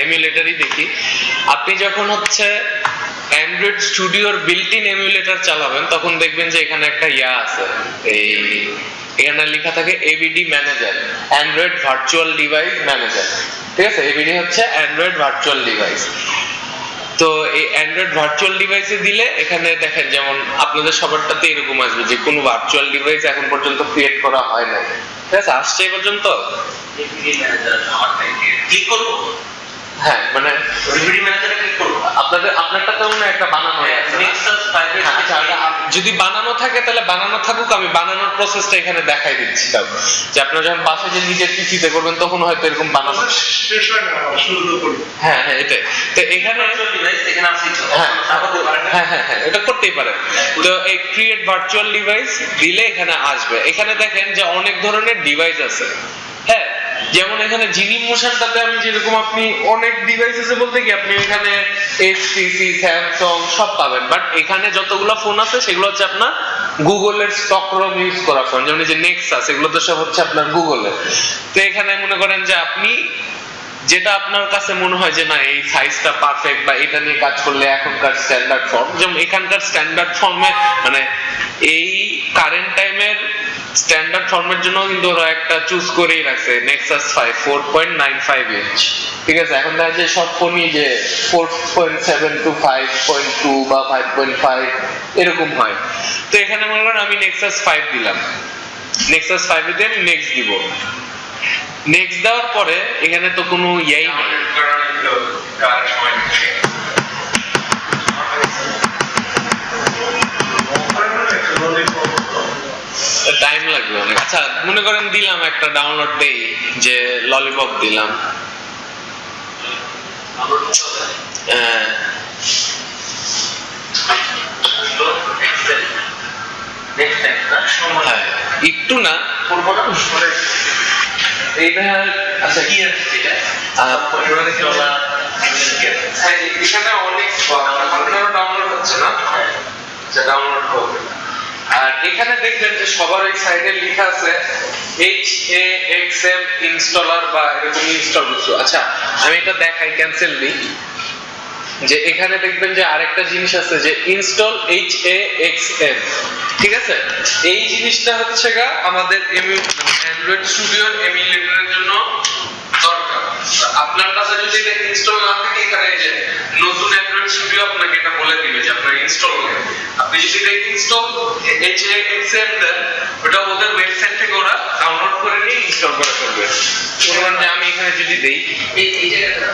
এমুলেটরই দেখি। আপনি যখন হচ্ছে অ্যান্ড্রয়েড স্টুডিওর বিল্ট ইন এমুলেটর চালাবেন তখন দেখবেন যে এখানে একটা ইয়া আছে, এই এখানে লেখা থাকে ABD manager, Android virtual device manager. ঠিক আছে, এবিডি হচ্ছে অ্যান্ড্রয়েড ভার্চুয়াল ডিভাইস। তো এই অ্যান্ড্রয়েড ভার্চুয়াল ডিভাইসে দিলে এখানে দেখেন যেমন আপনাদের সবারটাতে এরকম আসবে যে কোনো ভার্চুয়াল ডিভাইস এখন পর্যন্ত ক্রিয়েট করা হয় না। ঠিক আছে, আসছে এই পর্যন্ত। ক্লিক করব, হ্যাঁ মানে এবিডি ম্যানেজারে ক্লিক করব। আপনারটা তো মনে একটা বানানো আছে নেক্সাস 5 এর আচ্ছা, যদি বানানো থাকে তাহলে বানানো থাকুক, আমি বানানোর প্রসেসটা এখানে দেখাই দিচ্ছি। তাও যে আপনারা যখন পাশে যে নিজের পিসিতে করবেন তখন হয়তো এরকম বানানো। হ্যাঁ হ্যাঁ এটাই। তো এখানে ভার্চুয়াল ডিভাইস এখানে আছে তো। হ্যাঁ এটা করতেই পারেন। তো এই ক্রিয়েট ভার্চুয়াল ডিভাইস দিলে এখানে আসবে। এখানে দেখেন যে অনেক ধরনের ডিভাইস আছে। হ্যাঁ, যেমন এখানে জিনি মোশনটাতে আমি যেরকম আপনি অনেক ডিভাইস আছে বলতে কি আপনি এখানে এইচটিসি, স্যামসাং সব পাবেন, বাট এখানে যতগুলো ফোন আছে সেগুলো হচ্ছে আপনার গুগলের স্টক রম ইউজ করা ফোন, যেমন এই যে নেক্সাস, এগুলো তো সব হচ্ছে আপনার গুগলের। তো এখানে মনে করেন যে আপনি যেটা আপনার কাছে মনে হয় যে না এই সাইজটা পারফেক্ট বা এটা নিয়ে কাজ করলে এখনকার স্ট্যান্ডার্ড ফর্ম, যেমন এখানকার স্ট্যান্ডার্ড ফর্মে মানে এই কারেন্ট টাইমের স্ট্যান্ডার্ড ফর্মের জন্য কিন্তু ওরা একটা চুজ করেই রাখছে নেক্সাস 5 4.95 ইঞ্চ। ঠিক আছে, এখন দেখা যায় সব ফোনই যে 4.7 টু 5.2 বা 5.5 এরকম হয়। তো এখানে মনে করেন আমি নেক্সাস 5 দিলাম, নেক্সাস 5 এ দেন নেক্সট দিব। নেক্সট দেওয়ার পরে এখানে তো কোনো ইয়াই নাই, টাইম লাগবে অনেক। আচ্ছা মনে করেন দিলাম একটা ডাউনলোড দেই, যে ললিপপ দিলাম। হ্যাঁ একটু না এইটা। আচ্ছা কি আছে এটা? এখানে অনেক আপনারও ডাউনলোড হচ্ছে না, আচ্ছা ডাউনলোড হবে। আর এখানে দেখবেন যে সবার এই সাইডে লেখা আছে HAXM ইনস্টলার বা এরকম ইনস্টল কিছু। আচ্ছা আমি এটা দেখাই, ক্যান্সেল দিই। যে এখানে দেখবেন যে আরেকটা জিনিস আছে যে ইনস্টল HAXM। ঠিক আছে, এই জিনিসটা হচ্ছে গা আমাদের অ্যান্ড্রয়েড স্টুডিওর এমুলেটরের জন্য দরকার। আপনার কাছে যদি এটা ইনস্টল না থাকে এখানে যে নতুন অ্যান্ড্রয়েড স্টুডিও আপনাকে এটা বলে দিবে যে আপনার ইনস্টল হবে। আপনি যদি এটা ইনস্টল HAXM দেন ওটা ওদের ওয়েবসাইট থেকে ওরা ডাউনলোড করে নিয়ে ইনস্টল করে ফেলবে। ধরুন যে আমি এখানে যদি দেই এই জায়গাটা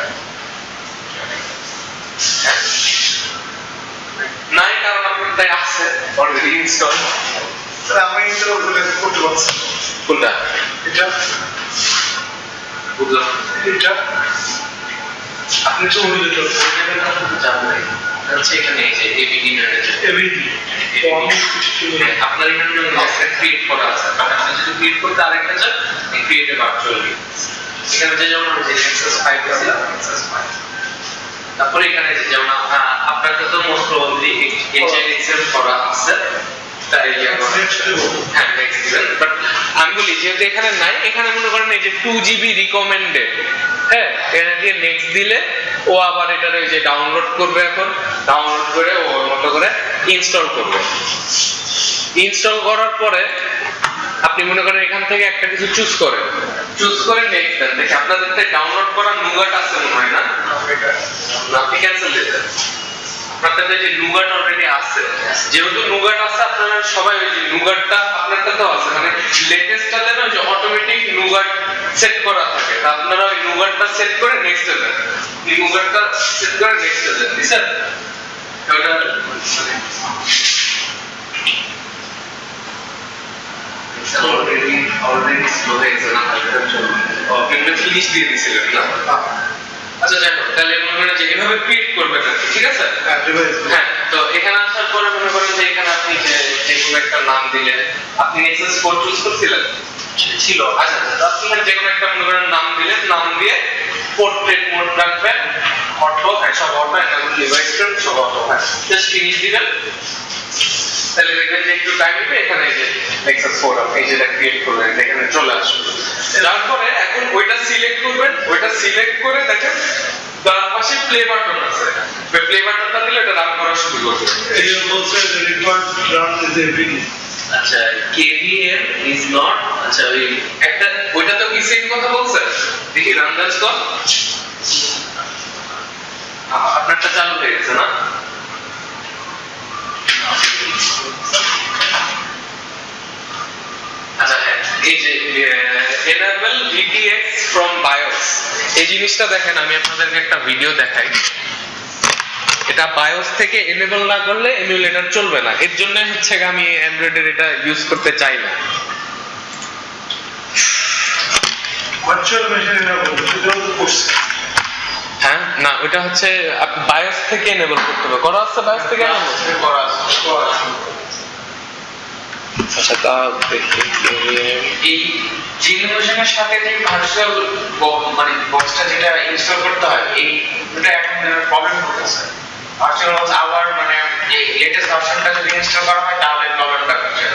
নাই, কারণ আপনার তাই আছে অলরেডি ইনস্টল। আমি এটা করতে পারছি কোনটা এটা বুঝলাম। এটা আপনি তো জানবেন হচ্ছে এখানে এই যে এবিডি ম্যানেজার এবিডি তো আমি আপনার এখানে একটা ক্রিয়েট করা আছে, বাট আপনি যদি ক্রিয়েট করতে আরেকটা চান ক্রিয়েট এ ভার্চুয়াল ডিভাইস। এখানে যে যেমন যে নেক্সাস 5 দিলাম, নেক্সাস 5। তারপরে এখানে যে যেমন আপনারটা তো মোস্ট প্রবাবলি HAXM করা আছে, তাই হ্যাঁ নেক্সট দিবেন। বাট আমি বলি যেহেতু এখানে নাই, এখানে মনে করেন এই যে 2GB রিকমেন্ডেড, হ্যাঁ এখানে দিয়ে নেক্সট দিলে ও আবার এটার ওই যে ডাউনলোড করবে, এখন ডাউনলোড করে ওর মতো করে ইনস্টল করবে। ইনস্টল করার পরে আপনি মনে করেন এখান থেকে একটা কিছু চুজ করে নেক্সট দেন। দেখি আপনাদের ডাউনলোড করা নুগাট আছে মনে হয় না, আপনি ক্যান্সেল দিবেন। আপনাদের যে নুগাট অলরেডি আছে, যেহেতু নুগাট আছে আপনারা সবাই ওই যে নুগাটটা আপনাদেরটাও আছে, মানে লেটেস্টটাতে না যে অটোমেটিক নুগাট সেট করা থাকে, তা আপনারা ওই নুগাটটা সেট করে নেক্সট দেন। এই নুগাটটা সেট করে নেক্সট দেন, ঠিক আছে? ওটা অলরেডি স্লো হয়ে গেছে না, আপনি ফিনিশ দিয়ে দিয়েছিলেন না? আচ্ছা যাই হোক, তাহলে মনে করেন যে এভাবে ক্রিয়েট করবেন আর কি, ঠিক আছে? হ্যাঁ, তো এখানে আসার পরে মনে করেন যে এখানে আপনি যে কোনো একটা নাম দিলেন। আপনি নেক্সাস 4 চুজ করছিলেন ছিল? আচ্ছা আপনি এখানে যে কোনো একটা মনে করেন নাম দিলেন, নাম দিয়ে পোর্ট্রেট মোড রাখবেন, অটো হ্যাঁ সব অটো, এখানে ডিভাইস ফ্রেন্ড সব অটো, হ্যাঁ জাস্ট ফিনিশ দিবেন। তাহলে দেখবেন যে একটু টাইম নেবে, এখানে যে নেক্সাস 4 আপনি যেটা ক্রিয়েট করবেন এখানে চলে আসবে। তারপরে এখন ওইটা সিলেক্ট করবেন, ওইটা সিলেক্ট করে দেখেন প্লে বাটন আছে, প্লে বাটনটা দিলে এটা রান করা শুরু করবে। এই বলছে রিকোয়ার্ড রান ইজ এভরিডে। আচ্ছা KVM ইজ নট, আচ্ছা ওই একটা ওইটা তো কি সেম কথা বলছে, দেখি রান দ্যাটস কল আপনারটা চালু হয়ে গেছে না? আচ্ছা হ্যাঁ, এই যে enable VTX from BIOS, এই জিনিসটা দেখেন, আমি আপনাদেরকে একটা ভিডিও দেখাই। এটা BIOS থেকে এনেবল না করলে এমুলেটর চলবে না, এর জন্য হচ্ছে আমি অ্যান্ড্রয়েডের এটা ইউজ করতে চাই না। ভার্চুয়াল মেশিনে না বলতে সেটাও তো করছে। হ্যাঁ না, ওটা হচ্ছে BIOS থেকে এনেবল করতে হবে, করা আছে BIOS থেকে এনেবল করা আছে। আচ্ছা তা দেখি এই জিনিসের সাথে যে ভার্চুয়াল মানে বক্সটা যেটা ইনস্টল করতে হয়, এই দুটো এখন প্রবলেম হচ্ছে। ভার্চুয়াল বক্স আবার মানে এই লেটেস্ট ভার্সনটা যদি ইনস্টল করা হয় তাহলে প্রবলেমটা হচ্ছে।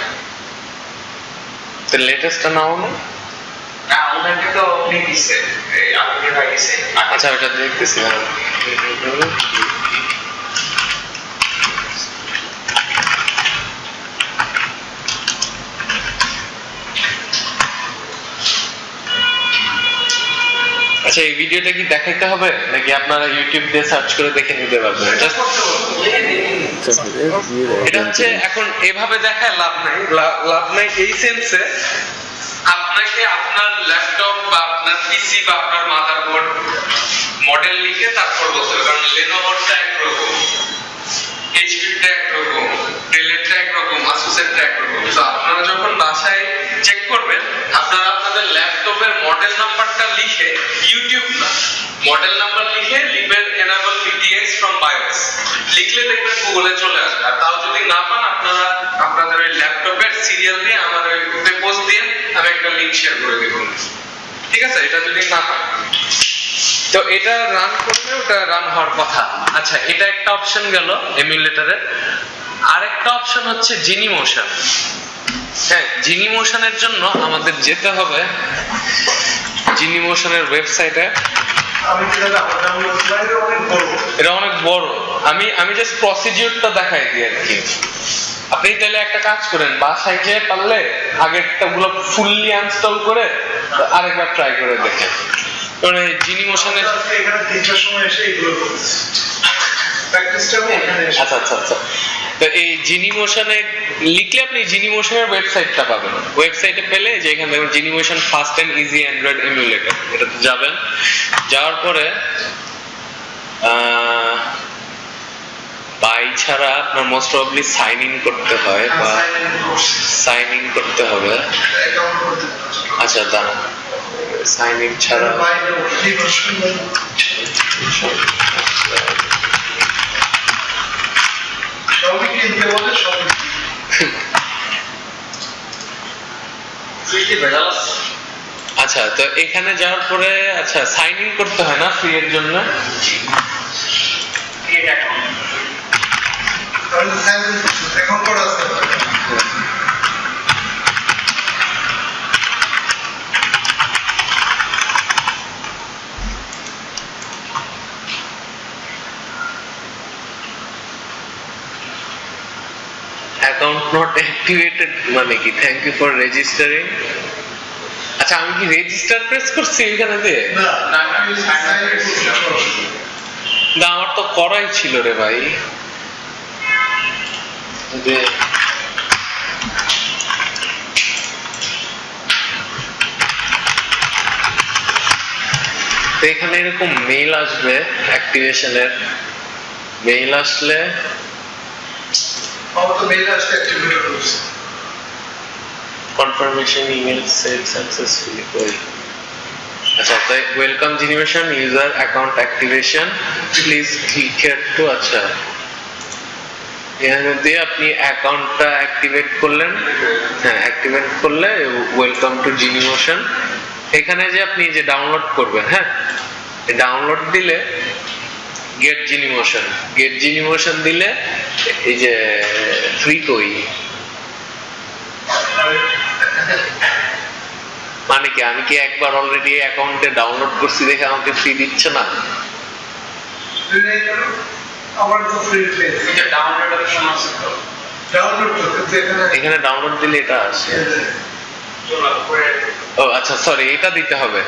তো লেটেস্টটা নাও না। না ওনাকে তো আপনি দিছে, এই আপনি ভাই দিছে। আচ্ছা ওটা দেখতেছি না। আচ্ছা এই ভিডিওটা কি দেখাইতে হবে নাকি আপনারা ইউটিউব দিয়ে সার্চ করে দেখে নিতে পারবেন? Just এটা হচ্ছে এখন এভাবে দেখায় লাভ নাই, লাভ নাই এই সেন্সে আপনাকে আপনার ল্যাপটপ বা আপনার পিসি বা আপনার মাদারবোর্ড মডেল লিখে তারপর বলতে হবে, কারণ লেনোভোরটা একরকম, এইচপিটা একরকম, ডেলেরটা একরকম, আসুসেরটা একরকম। তো আপনারা যখন বাসায় চেক করবেন, আপনারা আপনাদের ল্যাপটপের মডেল নাম্বারটা লিখে, ইউটিউব না, মডেল নাম্বার লিখে লিখবেন enable VTX from BIOS, লিখলে দেখবেন গুগলে চলে আসবে। আর তাও যদি না পান, আপনারা আপনাদের ওই ল্যাপটপের সিরিয়াল দিয়ে আমার ওই গ্রুপে পোস্ট দিয়ে আমি একটা লিংক শেয়ার করে দেব, ঠিক আছে? এটা যদি না পান তো এটা রান করবে, ওটা রান হওয়ার কথা। আচ্ছা এটা একটা অপশন গেল এমুলেটরের। আরেকটা অপশন হচ্ছে জিনিমোশন। হ্যাঁ, জিনিমোশনের জন্য আমাদের যেতে হবে জিনিমোশনের ওয়েবসাইটে। আমি যেটা আমার ডাউনলোড করলাম অনেক বড়। এটা অনেক বড়, আমি জাস্ট প্রসিডিউরটা দেখাই দিই আর কি। আপনি তাহলে একটা কাজ করেন, বাসায় যেয়ে পারলে আগেরটা গুলো ফুললি আনস্টল করে আরেকবার ট্রাই করে দেখেন। মানে জিনিমোশনের এখানে 3টার সময় এসে এগুলো করতেছি। প্র্যাকটিসটা আমি এখানে এসে। আচ্ছা আচ্ছা আচ্ছা, তো এই জিনিমোশনে লিখলে আপনি জিনিমোশনের ওয়েবসাইটটা পাবেন। ওয়েবসাইটে পেলে যে এখানে দেখুন Genymotion fast and easy android emulator, এটাতে যাবেন। যাওয়ার পরে বাই ছাড়া আপনার মোস্ট প্রবাবলি সাইন ইন করতে হয় বা সাইন ইন করতে হবে। অ্যাকাউন্ট করতে হবে। আচ্ছা দাঁড়ান, সাইন ইন ছাড়া বাইরে ডিভার্সন সবই কিনতে বলে সবই ফ্রিতে ভেজাল আছে। আচ্ছা তো এখানে যাওয়ার পরে আচ্ছা সাইন ইন করতে হয় না ফ্রি এর জন্য? Create account. তাহলে সাইন ইন এখন করা আছে। অ্যাকাউন্ট নট অ্যাক্টিভেটেড মানে কি? Thank you for registering. আচ্ছা আমি কি রেজিস্টার প্রেস করছি এখানে দিয়ে? না না, আমি সাইন ইন করছি। না আমার তো করাই ছিল রে ভাই। যে তো এখানে এরকম মেইল আসবে অ্যাক্টিভেশনের, মেইল আসলে আমার তো মেইল আসতে অ্যাক্টিভেট করছি। confirmation email sent successfully কই? আচ্ছা তাই welcome Genymotion user account activation please click here to. আচ্ছা এখানে দিয়ে আপনি অ্যাকাউন্টটা অ্যাক্টিভেট করলেন। হ্যাঁ অ্যাক্টিভেট করলে ওয়েলকাম টু জিনিমোশন। এখানে যে আপনি যে ডাউনলোড করবেন, হ্যাঁ ডাউনলোড দিলে গেট জিনিমোশন দিলে এই যে ফ্রি কই মানে কি? আমি কি একবার অলরেডি অ্যাকাউন্টে ডাউনলোড করছি দেখে আমাকে ফ্রি দিচ্ছে না? ফ্রি নেই কেন? আমার তো ফ্রি পেয়েছি। এটা ডাউনলোড অপশন আছে তো ডাউনলোড করতে এখানে এখানে ডাউনলোড দিলে এটা আসে। ও আচ্ছা সরি, এটা দিতে হবে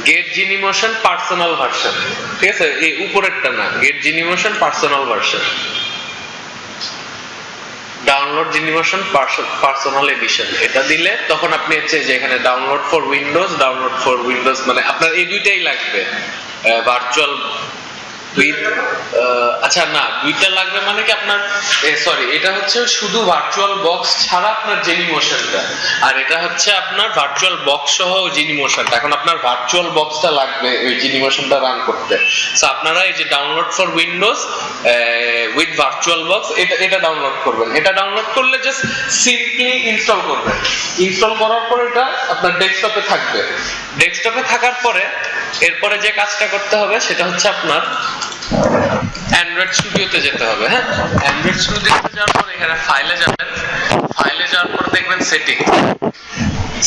গেট জিনিমোশন পার্সোনাল ভার্সন, ঠিক আছে? এই উপরেরটা না, get Genymotion personal version, download Genymotion personal edition, এটা দিলে তখন আপনি হচ্ছে যে এখানে ডাউনলোড ফর উইন্ডোজ মানে আপনার এই দুইটাই লাগবে, ভার্চুয়াল উইথ আচ্ছা না দুইটা লাগবে মানে কি আপনার সরি এটা হচ্ছে শুধু ভার্চুয়াল বক্স ছাড়া আপনার জেনিমোশনটা, আর এটা হচ্ছে আপনার ভার্চুয়াল বক্স সহ জেনিমোশনটা। এখন আপনার ভার্চুয়াল বক্সটা লাগবে ওই জেনিমোশনটা রান করতে। সো আপনারা এই যে download for Windows with virtual box এটা ডাউনলোড করবেন। এটা ডাউনলোড করলে জাস্ট সিম্পলি ইনস্টল করবেন। ইনস্টল করার পর এটা আপনার ডেস্কটপে থাকবে। ডেস্কটপে থাকার পরে এরপরে যে কাজটা করতে হবে সেটা হচ্ছে আপনার অ্যান্ড্রয়েড স্টুডিওতে যেতে হবে। হ্যাঁ, অ্যান্ড্রয়েড স্টুডিওতে যাওয়ার পর এখানে ফাইলে যাবেন। ফাইলে যাওয়ার পর দেখবেন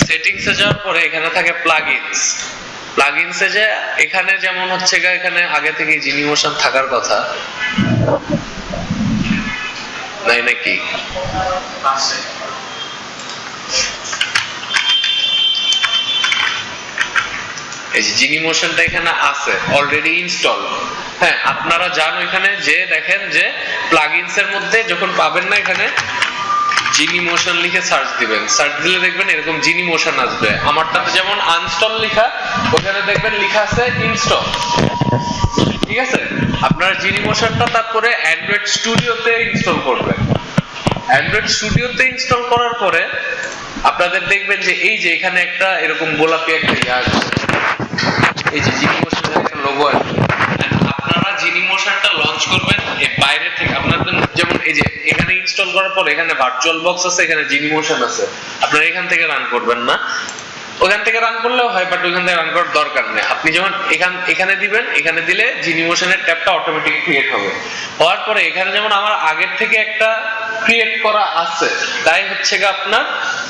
সেটিংসে যাওয়ার পরে এখানে থাকে প্লাগইনসে যে এখানে যেমন হচ্ছে এখানে আগে থেকে জিনিমোশন থাকার কথা নাই নাকি? আছে এই যে জিনিমোশনটা এখানে আছে অলরেডি ইনস্টল। হ্যাঁ, আপনারা যান ওইখানে যে দেখেন যে প্লাগইনস এর মধ্যে যখন পাবেন না এখানে জিনিমোশন লিখে সার্চ দিবেন। সার্চ দিলে দেখবেন এরকম জিনিমোশন আসবে। আমারটাতে যেমন আনস্টল লেখা, ওখানে দেখবেন লেখা আছে ইনস্টল। ঠিক আছে, আপনারা জিনিমোশনটা তারপরে অ্যান্ড্রয়েড স্টুডিওতে ইনস্টল করবেন। অ্যান্ড্রয়েড স্টুডিওতে ইনস্টল করার পরে আপনাদের দেখবেন যে এই যে এখানে একটা এরকম গোলাপি একটা ইয়া আসবে, এই যে জিনিমোশনের একটা লোগো আসবে। আপনারা জিনিমোশনটা লঞ্চ করবেন এই বাইরে থেকে। আপনাদের যেমন এই যে এখানে ইনস্টল করার পর এখানে ভার্চুয়াল বক্স আছে, এখানে জিনিমোশন আছে, আপনারা এখান থেকে রান করবেন না। ওখান থেকে রান করলেও হয়, বাট ওখান থেকে রান করার দরকার নেই। আপনি যখন এখানে দিবেন, এখানে দিলে জিনিমোশনের ট্যাবটা অটোমেটিক ক্রিয়েট হবে। হওয়ার পরে এখানে যেমন আমার আগের থেকে একটা ক্রিয়েট করা আছে, তাই হচ্ছে কি আপনার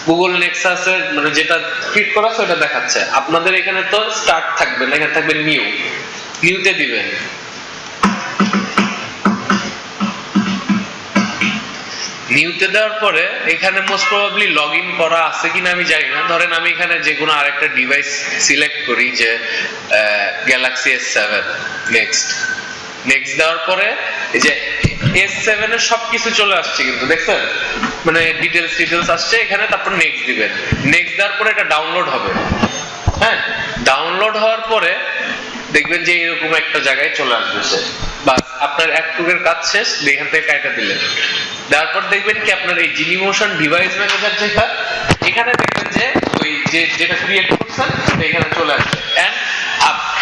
গুগল নেক্সাসে মানে যেটা ক্রিয়েট করা আছে ওটা দেখাচ্ছে। আপনাদের এখানে তো স্টার্ট থাকবে না, এখানে থাকবে নিউতে দিবেন। নিউতে দেওয়ার পরে এখানে মোস্ট প্রবাবলি লগ ইন করা আছে কিনা আমি জানি না। ধরেন আমি এখানে যে কোনো আরেকটা ডিভাইস সিলেক্ট করি, যে গ্যালাক্সি S7, নেক্সট দেওয়ার পরে এই যে S7 এর সবকিছু চলে আসছে কিন্তু দেখছেন, মানে ডিটেলস আসছে এখানে। তারপর নেক্সট দিবেন। নেক্সট দেওয়ার পরে এটা ডাউনলোড হবে। হ্যাঁ, ডাউনলোড হওয়ার পরে দেখবেন যে এরকম একটা জায়গায় চলে আসবে সে। বাস আপনার একটুকের কাজ শেষ, এখান থেকে কাইটা দিলেন। তারপর দেখবেন কি আপনার এই জিনিমোশন ডিভাইস ম্যানেজার যেটা, এখানে দেখবেন যে ওই যেটা ক্রিয়েট করছেন এখানে চলে আসবে। এন্ড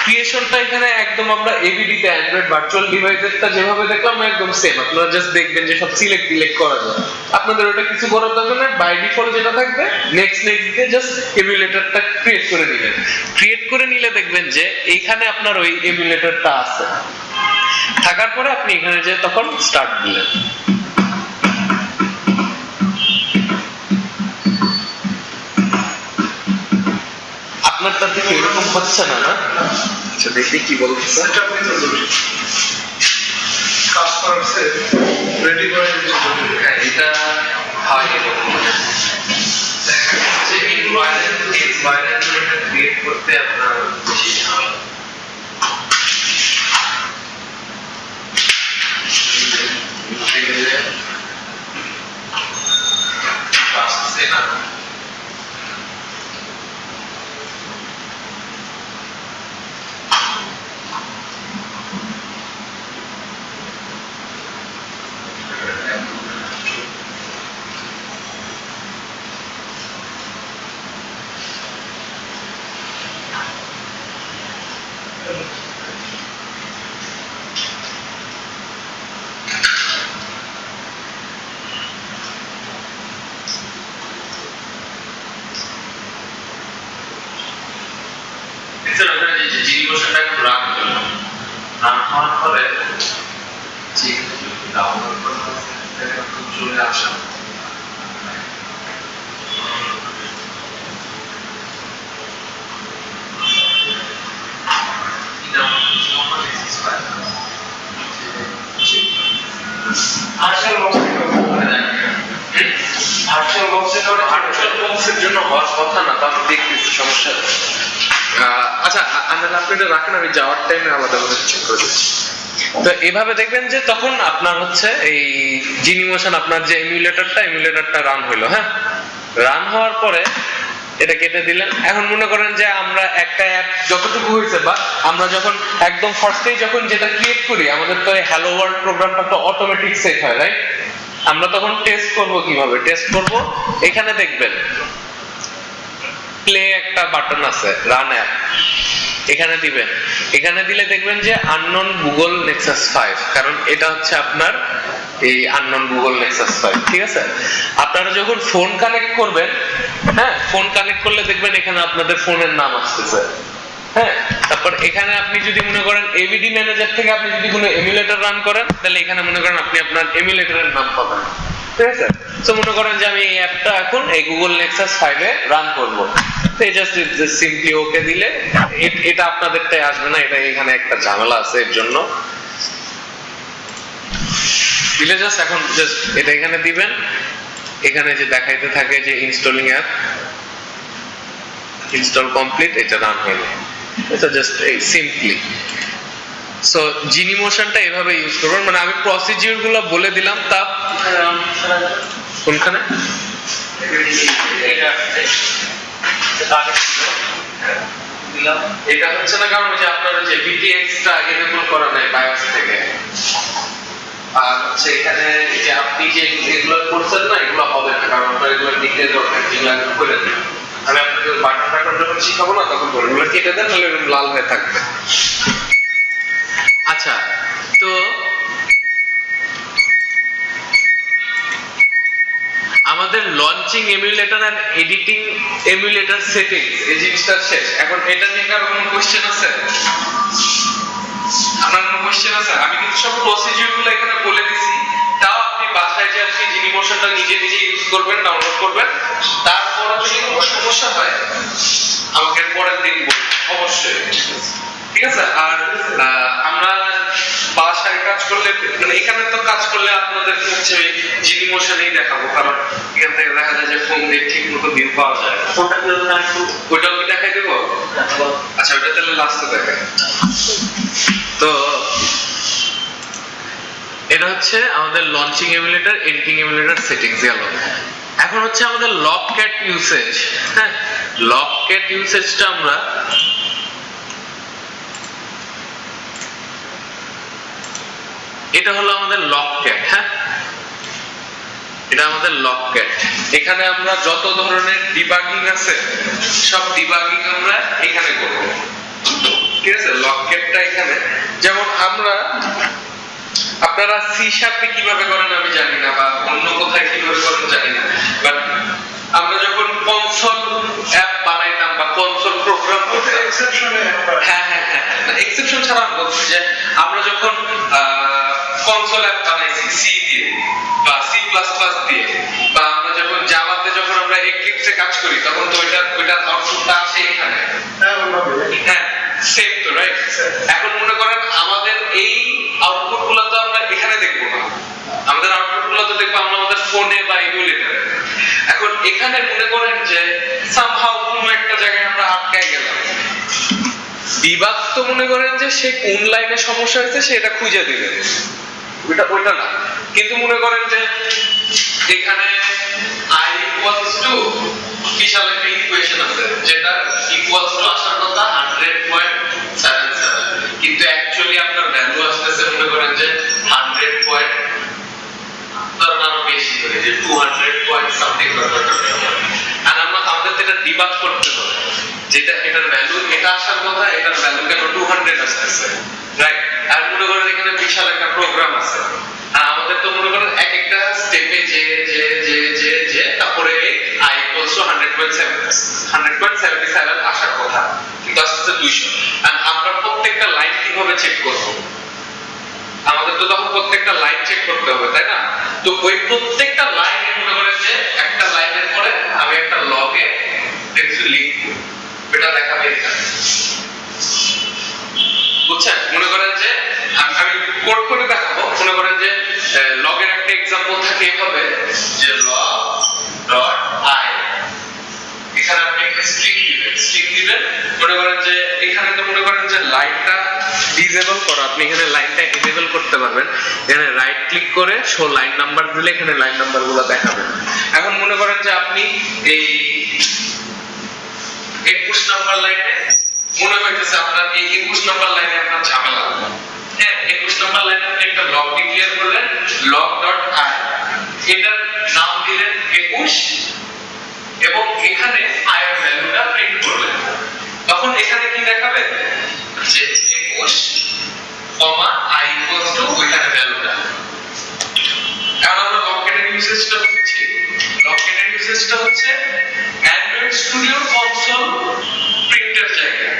ক্রিয়েশনটা এখানে একদম আমরা এবিডি তে অ্যান্ড্রয়েড ভার্চুয়াল ডিভাইসেরটা যেভাবে দেখলাম একদম সেম। আপনারা জাস্ট দেখবেন যে সব সিলেক্ট করা যায়। আপনাদের ওটা কিছু করার দরকার নেই, বাই ডিফল্ট যেটা থাকবে নেক্সট দিয়ে জাস্ট এমুলেটরটা ক্রিয়েট করে দিবেন। ক্রিয়েট করে নিলে দেখবেন যে এইখানে আপনার ওই এমুলেটরটা আছে। থাকার পরে আপনি এখানে যে তখন স্টার্ট দিলেন। আপনারটা থেকে এরকম হচ্ছে না না? আচ্ছা দেখি কি বলতেছে। সেটা আপনি তো কাজ করাচ্ছে রেডি করে দিচ্ছি। হ্যাঁ, এটা হয় এরকম। দেখা যাচ্ছে এনভায়রনমেন্ট ক্রিয়েট করতে আপনার বেশি ঝামেলা। আসছে না। জিনিমোশনটা একটু রান করলাম। রান হওয়ার পরে ডাউনলোড করতে চলে আসা। ভার্চুয়াল বক্সের জন্য হওয়ার কথা না, তা আমি দেখতেছি সমস্যা। আচ্ছা আন্দাজ আপনি এটা রাখেন, আমি যাওয়ার টাইমে আলাদা করে চেক করে দিচ্ছি। তো এভাবে দেখবেন যে তখন আপনার হচ্ছে এই জিনিমোশন আপনার যে এমুলেটরটা রান হইলো। হ্যাঁ, রান হওয়ার পরে এটা কেটে দিলেন। এখন মনে করেন যে আমরা একটা অ্যাপ যতটুকু হয়েছে, বা আমরা যখন একদম ফার্স্টেই যখন যেটা ক্রিয়েট করি, আমাদের তো এই হ্যালো ওয়ার্ল্ড প্রোগ্রামটা তো অটোমেটিক সেট হয়, রাইট? আমরা তখন টেস্ট করব কিভাবে? টেস্ট করব, এখানে দেখবেন প্লে একটা বাটন আছে, রান অ্যাপ, এখানে দিবেন। এখানে দিলে দেখবেন যে আননোন গুগল নেক্সাস 5, কারণ এটা হচ্ছে আপনার এই আননোন গুগল নেক্সাস 5, ঠিক আছে? আপনারা যখন ফোন কানেক্ট করবেন, হ্যাঁ, ফোন কানেক্ট করলে দেখবেন এখানে আপনাদের ফোনের নাম আসতেছে। হ্যাঁ, তারপর এখানে আপনি যদি মনে করেন এভিডি ম্যানেজার থেকে আপনি যদি কোনো এমুলেটর রান করেন, তাহলে এখানে মনে করেন আপনি আপনার এমুলেটরের নাম পাবেন, ঠিক আছে? তো মনে করেন যে আমি এই অ্যাপটা এখন এই গুগল নেক্সাস 5 এ রান করব, তো জাস্ট সিম্পলি ওকে দিলে এটা আপনাদেরটাই আসবে না, এটা এখানে একটা ঝামেলা আছে এর জন্য। দিলে জাস্ট এখন জাস্ট এটা এখানে দিবেন, এখানে যে দেখাইতে থাকে যে ইনস্টলিং অ্যাপ, ইনস্টল কমপ্লিট, এটা রান হয়ে যায়। এটা জাস্ট এই সিম্পলি। সো জিনিমোশনটা এভাবে ইউজ করবেন, মানে আমি প্রসিডিউর গুলো বলে দিলাম। তা কোনখানে এটা হচ্ছে না, কারণ যে আপনার যে ভিটিএক্সটা এনেবল করা নাই বায়োস থেকে, আর হচ্ছে এখানে যে আপনি যে এগুলো করছেন না, এগুলো হবে না, কারণ আপনার এগুলো ডিটেইল দরকার, যেগুলো আমি করে দিই। আমি আপনাকে বাটন যখন শিখাবো না, তখন বলবো এগুলো কেটে দেন, তাহলে এরকম লাল হয়ে থাকবে। আচ্ছা, তো আমাদের launching emulator and editing emulator settings, এই জিনিসটা শেষ। এখন এটা নিয়ে কারো কোনো কোশ্চেন আছে? আপনার কোনো কোশ্চেন আছে? আমি কিন্তু সব প্রসিডিউর গুলো এখানে বলে দিছি, তাও আপনি বাসায় যে আজকে জিনিমোশনটা নিজে নিজে ইউজ করবেন, ডাউনলোড করবেন। তারপর যদি কোনো সমস্যা হয় আমাকে পরের দিন বলবেন অবশ্যই, ঠিক আছে? আর আমরা বাসায় কাজ করলে, মানে এখানে তো কাজ করলে আপনাদের হচ্ছে ওই জিনিমোশনেই দেখাবো, কারণ এখান থেকে দেখা যায় যে ফোন দিয়ে ঠিক মতো ভিউ পাওয়া যায়। ওইটাও কি দেখাই দেবো? আচ্ছা, ওইটা তাহলে লাস্টে দেখাই। তো এটা হচ্ছে আমাদের launching emulator, editing emulator settings গেল। এখন হচ্ছে আমাদের লকক্যাট ইউসেজ। হ্যাঁ, লকক্যাট ইউসেজটা আমরা এটা হলো আমাদের লকক্যাট। হ্যাঁ, এটা আমাদের লকক্যাট। এখানে আমরা যত ধরনের ডিবাগিং আছে সব ডিবাগিং আমরা এখানে করব, ঠিক আছে? লকক্যাটটা এখানে, যেমন আমরা, আপনারা সি শার্পে কিভাবে করেন আমি জানি না, বা অন্য কোথায় কিভাবে করেন জানি না, বাট আমরা যখন কনসোল অ্যাপ বানাইতাম বা কনসোল প্রোগ্রাম করতাম, এক্সেপশনে হ্যাঁ হ্যাঁ হ্যাঁ, এক্সেপশন ছাড়া আমি বলছি যে আমরা যখন কনসোল অ্যাপ বানাইছি সি দিয়ে বা সি প্লাস প্লাস দিয়ে, বা আমরা যখন জাভাতে যখন আমরা এক্লিপসে কাজ করি, তখন তো ওইটার আউটপুটটা আসে এখানে। হ্যাঁ, সেম তো, রাইট? এখন মনে করেন আমাদের এই আউটপুট গুলো তো আমরা এখানে দেখবো না, আমাদের আউটপুট গুলো তো দেখবো আমরা আমাদের ফোনে বা এমুলেটরে। এখন এখানে মনে করেন যে সামহাউ কোনো একটা জায়গায় আমরা আটকায় গেলাম, বিভাগ তো মনে করেন যে সে কোন লাইনে সমস্যা হয়েছে সেটা খুঁজে দিবে, ওইটা না। কিন্তু মনে করেন যে এখানে i ইকুয়ালস টু বিশাল একটা ইকুয়েশন আছে, যেটা ইকুয়ালস টু আসার কথা 100.77, কিন্তু অ্যাকচুয়ালি আপনার ভ্যালু আসতেছে মনে করেন যে 100 পয়েন্ট, ধরেন আরো বেশি করে যে 200 পয়েন্ট সামথিং করতে হবে। আর আমাদের এটা ডিবাগ করতে হবে, যেটা এটার ভ্যালু এটা আসার কথা, এটার ভ্যালু কেন 200 আসতেছে, রাইট? আর মনে করেন এখানে বিশাল একটা প্রোগ্রাম আছে, আর আমাদের তো মনে করেন এক একটা স্টেপে যে তারপরে i ইকুয়ালস টু 100.77 আসার কথা, কিন্তু আসছে 200। আর আমরা প্রত্যেকটা লাইন কিভাবে চেক করব? আমাদের তো তখন প্রত্যেকটা লাইন চেক করতে হবে, তাই না? তো ওই প্রত্যেকটা লাইনে মনে করেন যে একটা লাইনের পরে আমি একটা লগে কিছু লিখব, এটা দেখাবে এখানে, বুঝছেন? মনে করেন যে আমি কোড করে দেখাবো। মনে করেন যে লগের একটা एग्जांपल থাকে এভাবে যে log.i লাইনটা ডিসেবল করো, আপনি এখানে লাইনটা এনেবল করতে পারবেন। এখানে রাইট ক্লিক করে শো লাইন নাম্বার দিলে এখানে লাইন নাম্বারগুলো দেখাবে। এখন মনে করেন যে আপনি এই 21 নাম্বার লাইনে মনে হইতেছে আপনার এই 21 নাম্বার লাইনে আপনার ঝামেলা, হ্যাঁ 21 নাম্বার লাইনে আপনি একটা লগ ডিক্লেয়ার করলেন log.i, এটার নাম দিলেন 21 এবং এখানে i এর ভ্যালুটা প্রিন্ট করলেন। তখন এখানে কি দেখাবে যে 21 i ইকুয়ালস টু ওইখানে ভ্যালুটা। এখন আমরা লকেটের ইউসেজটা হচ্ছে অ্যান্ড্রয়েড স্টুডিওর কনসোল প্রিন্টের জায়গায়,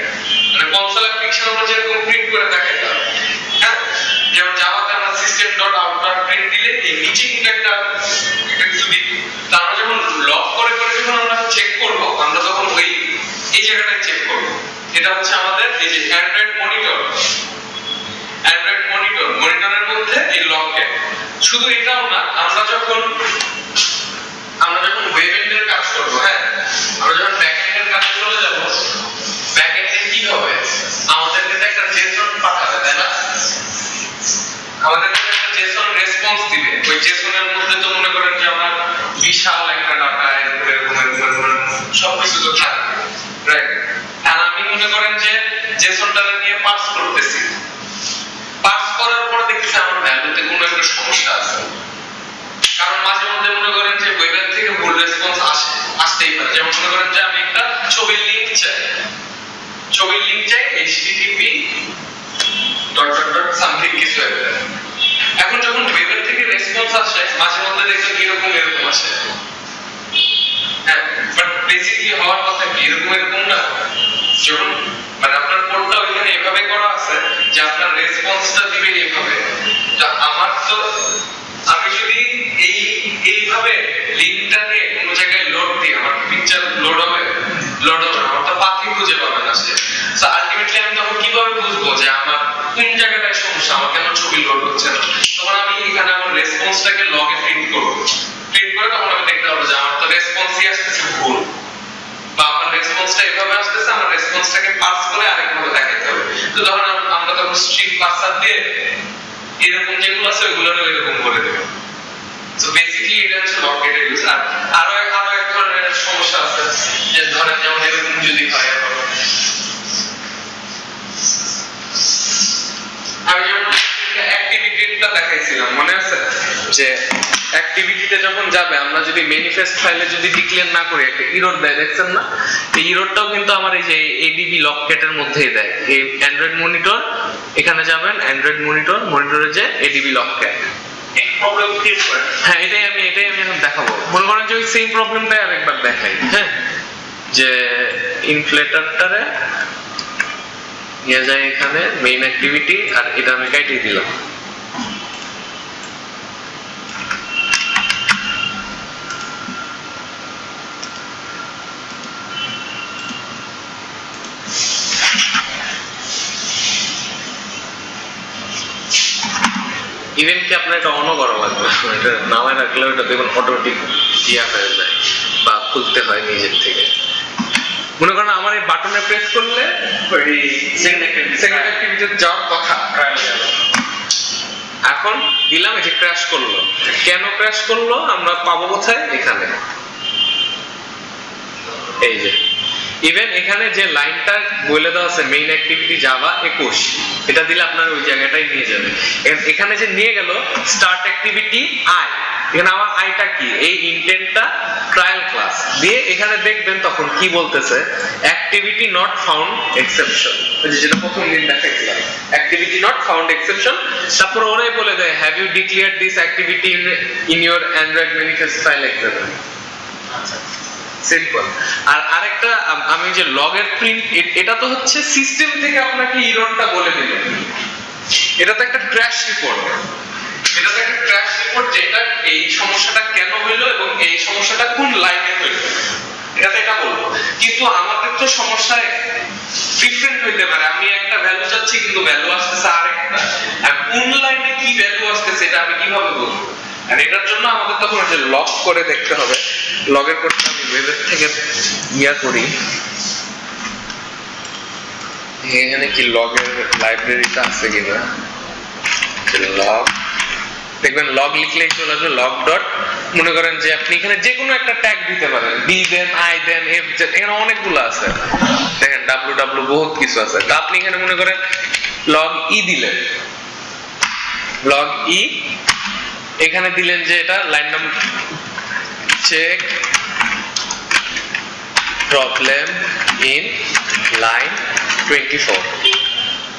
মানে কনসোল অ্যাপ্লিকেশন আমরা যেরকম প্রিন্ট করে দেখাইতাম, হ্যাঁ যেমন জাভাতে আমরা system.out.print দিলে এই নিচে কিন্তু একটা যদি আমরা যখন লক করে যখন আমরা চেক করব, আমরা তখন ওই এই জায়গাটায় চেক করব। এটা হচ্ছে আমাদের এই যে অ্যান্ড্রয়েড মনিটরের মধ্যে এই লকটা। শুধু এটাও না, আমরা যখন ওয়েব এন্ডের কাজ করব, হ্যাঁ আমরা যখন ব্যাক এন্ডের কাজে চলে যাব, ব্যাক এন্ডে কি হবে, আমাদেরকে একটা জেসন পাঠাবে, তাই না? আমাদেরকে একটা জেসন রেসপন্স দিবে। ওই জেসনের মধ্যে তো মনে করেন যে আমার বিশাল একটা ডাটা এরকম সবকিছু তো থাকবে, রাইট? আর আমি মনে করেন যে জেসনটা নিয়ে পার্স করতেছি, পার্স করার পর দেখতেছি আমার ভ্যালুতে কোনো একটা সমস্যা আছে। কারণ মাঝে মধ্যে মনে করেন যে ওয়েবের থেকে ভুল রেসপন্স আসতেই পারে। যেমন মনে করেন যে আমি একটা ছবির লিংক চাই http সামথিং কিছু একটা। এখন যখন ওয়েবের থেকে রেসপন্স আসে মাঝে মধ্যে দেখবেন এরকম আসে, হ্যাঁ বাট বেসিক্যালি হওয়ার কথা কি এরকম না। যখন মানে আপনার কোডটা ওইখানে এভাবে করা আছে যে আপনার রেসপন্সটা দিবে এইভাবে। আমার তো আমি যদি এইভাবে লিংকটা নিয়ে কোনো জায়গায় লোড দিই, আমার পিকচার লোড হবে আমার তো পাথই খুঁজে পাবে না সে। সো আলটিমেটলি আমি তখন কিভাবে বুঝবো যে আমার কোন জায়গাটায় সমস্যা, আমার কেন ছবি লোড হচ্ছে না? তখন আমি এখানে আমার রেসপন্সটাকে লগে প্রিন্ট করব। প্রিন্ট করে তখন আমি দেখতে পাবো যে আমার তো রেসপন্সই আসছে ভুল, বা আমার রেসপন্সটা এভাবে আসছে, আমার রেসপন্সটাকে পার্স করে আরেকভাবে দেখাতে হবে। তো তখন আমরা তখন স্ট্রিং পার্সার দিয়ে এরকম যেগুলো আছে ওইগুলোরও এরকম করে দেব। সো বেসিক্যালি এটা হচ্ছে লকেটের ইউজ। আর আরো এক ধরনের সমস্যা আছে, যে ধরেন যেমন এরকম যদি হয়, আমি যেমন অ্যাক্টিভিটিটা দেখাইছিলাম মনে আছে, যে অ্যাক্টিভিটিতে যখন যাবে আমরা যদি ম্যানিফেস্ট ফাইলে যদি ডিক্লেয়ার না করি একটা এরর দেয়, দেখছেন না? এই এররটাও কিন্তু আমার এই যে এডিবি লককেটের মধ্যেই দেয়। এই অ্যান্ড্রয়েড মনিটর, এখানে যাবেন অ্যান্ড্রয়েড মনিটরে যে এডিবি লককেট প্রবলেম ক্রিয়েট করে। হ্যাঁ এটাই আমি এখন দেখাবো। মনে করেন যে ওই সেম প্রবলেমটাই আরেকবার দেখাই, হ্যাঁ যে ইনফ্লেটারটারে নিয়ে যায় এখানে মেইন অ্যাক্টিভিটি, আর এটা আমি কাটিয়ে দিলাম। ইভেন কি আপনার এটা অনও করা লাগবে, এটা নামায় রাখলে ওটা দেখুন অটোমেটিক ইয়া হয়ে যায় বা খুলতে হয় নিজের থেকে। মনে করেন আমার এই বাটনে প্রেস করলে ওই সেকেন্ড অ্যাক্টিভিটিতে যাওয়ার কথা, এখন দিলাম এই যে ক্র্যাশ করলো। কেন ক্র্যাশ করলো আমরা পাবো কোথায়? এখানে এই যে ইভেন এখানে যে লাইনটা বলে দেওয়া আছে মেইন অ্যাক্টিভিটি জাভা 21, এটা দিলে আপনার ওই জায়গাটাই নিয়ে যাবে। এখানে যে নিয়ে গেল স্টার্ট অ্যাক্টিভিটি আই, এখানে আমার আইটা কি, এই ইনটেন্টটা ট্রায়াল ক্লাস দিয়ে এখানে দেখবেন তখন কি বলতেছে, অ্যাক্টিভিটি নট ফাউন্ড এক্সেপশন, যেটা প্রথম দিন দেখাইছিলাম অ্যাক্টিভিটি নট ফাউন্ড এক্সেপশন। তারপর ওরাই বলে দেয় have you declared this activity in your android manifest file example. আচ্ছা সিম্পল। আর আরেকটা আমি যে লগের প্রিন্ট, এটা তো হচ্ছে সিস্টেম থেকে আপনাকে এররটা বলে দিল। এটা তো একটা ক্র্যাশ রিপোর্ট, যেটা এই সমস্যাটা কেন হইলো এবং এই সমস্যাটা কোন লাইনে হইলো এটা তো এটা বলবো। কিন্তু আমাদের তো সমস্যা ডিফারেন্ট হইতে পারে, আমি একটা ভ্যালু চাচ্ছি কিন্তু ভ্যালু আসতেছে আরেকটা, আর কোন লাইনে কি ভ্যালু আসতেছে এটা আমি কিভাবে বলবো? আর এটার জন্য আমাদের তখন যে লগ করে দেখতে হবে। লগের কোডটা আমি ওয়েবের থেকে ইয়া করি, এখানে কি লগের লাইব্রেরিটা আছে কিনা, লগ দেখবেন, লগ লিখলেই চলে আসবে লগ ডট, মনে করেন যে আপনি এখানে যে কোনো একটা ট্যাগ দিতে পারেন, B then, I then, F then, এখানে অনেকগুলো আছে, দেখেন ডাব্লিউ ডাব্লিউ বহুত কিছু আছে। তো আপনি এখানে মনে করেন লগ ই দিলেন, লগ ই এখানে দিলেন যে এটা line number check problem in line 24।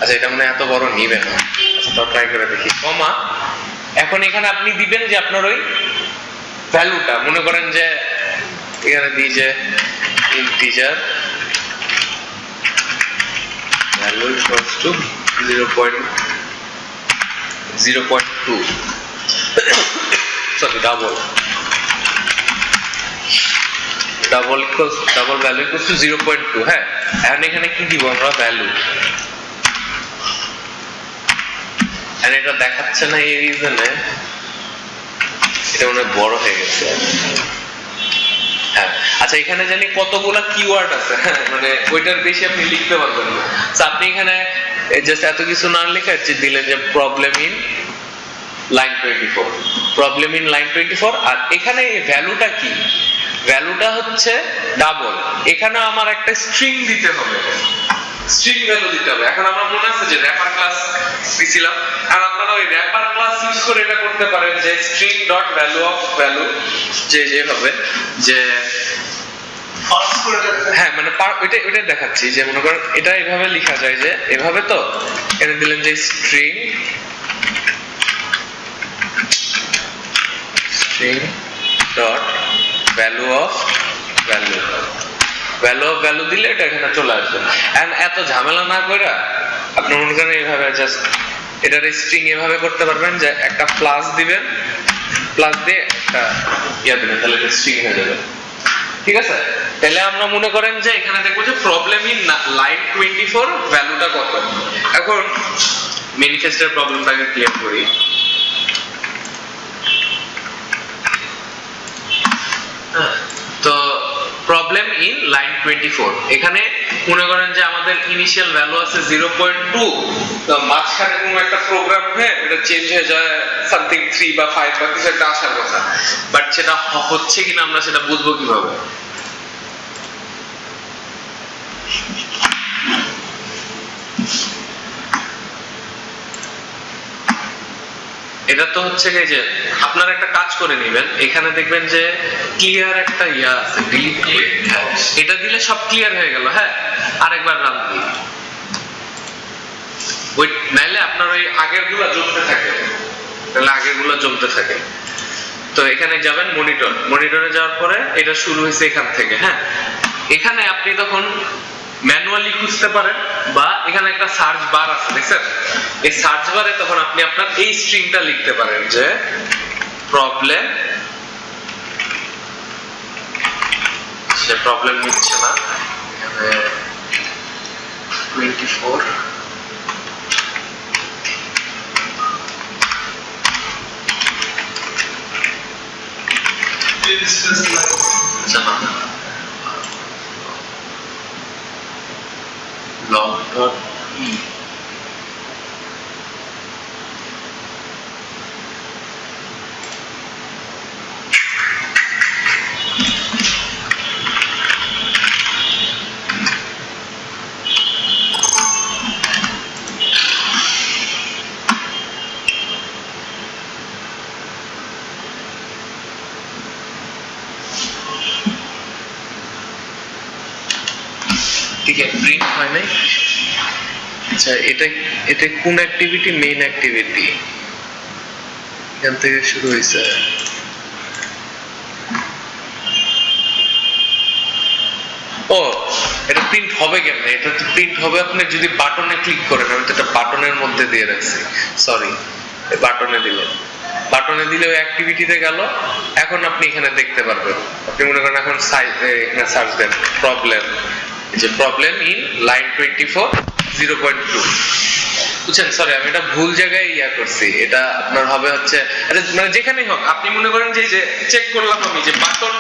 আচ্ছা এটা মানে এত বড় নিবে না, আচ্ছা তো ট্রাই করে দেখি, কমা, এখন এখানে আপনি দিবেন যে আপনার ওই ভ্যালুটা, মনে করেন যে এখানে দিই যে integer value equals to 0.2 sorry double value equals to 0.2। হ্যাঁ, এখন এখানে কি দিব আমরা ভ্যালু, আর এটা দেখাচ্ছে না এই রিজনে, এটা অনেক বড় হয়ে গেছে। হ্যাঁ আচ্ছা, এখানে জানি কতগুলা কিওয়ার্ড আছে, হ্যাঁ মানে ওইটার বেশি আপনি লিখতে পারবেন না। তো আপনি এখানে জাস্ট এত কিছু না লিখে দিলেন যে problem in line 24, problem in line 24। আর এখানে এই ভ্যালুটা কি, ভ্যালুটা হচ্ছে ডাবল, এখানে আমার একটা স্ট্রিং দিতে হবে, স্ট্রিং ভ্যালু দিতে হবে। এখন আমরা মনে আছে যে র্যাপার ক্লাস দিছিলাম, আর আপনারা ওই র্যাপার ক্লাস ইউজ করে এটা করতে পারেন যে string dot value of value, যে হবে যে হ্যাঁ মানে ওইটা দেখাচ্ছি যে মনে করেন এটা এভাবে লেখা যায় যে এভাবে, তো এটা দিলেন যে string dot value of value দিলে এটা এখানে চলে আসবে। এন্ড এত ঝামেলা না করে আপনি মনে করেন এইভাবে জাস্ট এটার স্ট্রিং এভাবে করতে পারবেন যে একটা প্লাস দিবেন, প্লাস দিয়ে একটা দিবেন, তাহলে এটা স্ট্রিং হয়ে যাবে। ঠিক আছে, তাহলে আমরা মনে করেন যে এখানে দেখবো যে প্রবলেম ইন লাইন 24 ভ্যালুটা কত। এখন ম্যানিফেস্টের প্রবলেমটাকে ক্লিয়ার করি। তো প্রবলেম ইন লাইন 24, এখানে মনে করেন যে আমাদের ইনিশিয়াল ভ্যালু আছে 0.2, তো মাঝখানে কোনো একটা প্রোগ্রাম হয়ে এটা চেঞ্জ হয়ে যায় সামথিং 3 বা 5 বা কিছু একটা আসার কথা, বাট সেটা হচ্ছে কিনা আমরা সেটা বুঝবো কিভাবে? এটা তো হচ্ছে যে আপনারা একটা কাজ করে নেবেন, এখানে দেখবেন যে ক্লিয়ার একটা ইয়া আছে, ডিলিট ক্লিয়ার, এটা দিলে সব ক্লিয়ার হয়ে গেল। হ্যাঁ, আরেকবার রান দিই, ওই নাইলে আপনার ওই আগেরগুলো জ্বলতে থাকে, তাহলে আগেরগুলো জ্বলতে থাকে। তো এখানে যাবেন মনিটরে যাওয়ার পরে এটা শুরু হয়েছে এখান থেকে। হ্যাঁ, এখানে আপনি তখন ম্যানুয়ালি খুঁজতে পারেন, বা এখানে একটা সার্চ বার আছে দেখছেন, এই সার্চ বারে তখন আপনি আপনার এই স্ট্রিংটা লিখতে পারেন যে প্রবলেম, সে প্রবলেম নিচ্ছে না, এখানে 24 log dot e ঠিক আছে, প্রিন্ট হয় নাই। আচ্ছা, এটা কোন অ্যাক্টিভিটি? মেইন অ্যাক্টিভিটি, এখান থেকে শুরু হয়েছে। ও, এটা প্রিন্ট হবে কেমনে? এটা তো প্রিন্ট হবে আপনি যদি বাটনে ক্লিক করেন। আমি তো এটা বাটনের মধ্যে দিয়ে রাখছি, সরি, বাটনে দিলে ওই অ্যাক্টিভিটিতে গেল। এখন আপনি এখানে দেখতে পারবেন, আপনি মনে করেন এখন এখানে সার্চ দেন প্রবলেম, যে প্রবলেম ইন লাইন 24 0.2, বুঝছেন? সরি, আমি এটা ভুল জায়গায় করছি। এটা আপনার হবে হচ্ছে, আচ্ছা মানে যেখানেই হোক আপনি মনে করেন যে চেক করলাম আমি যে বাটন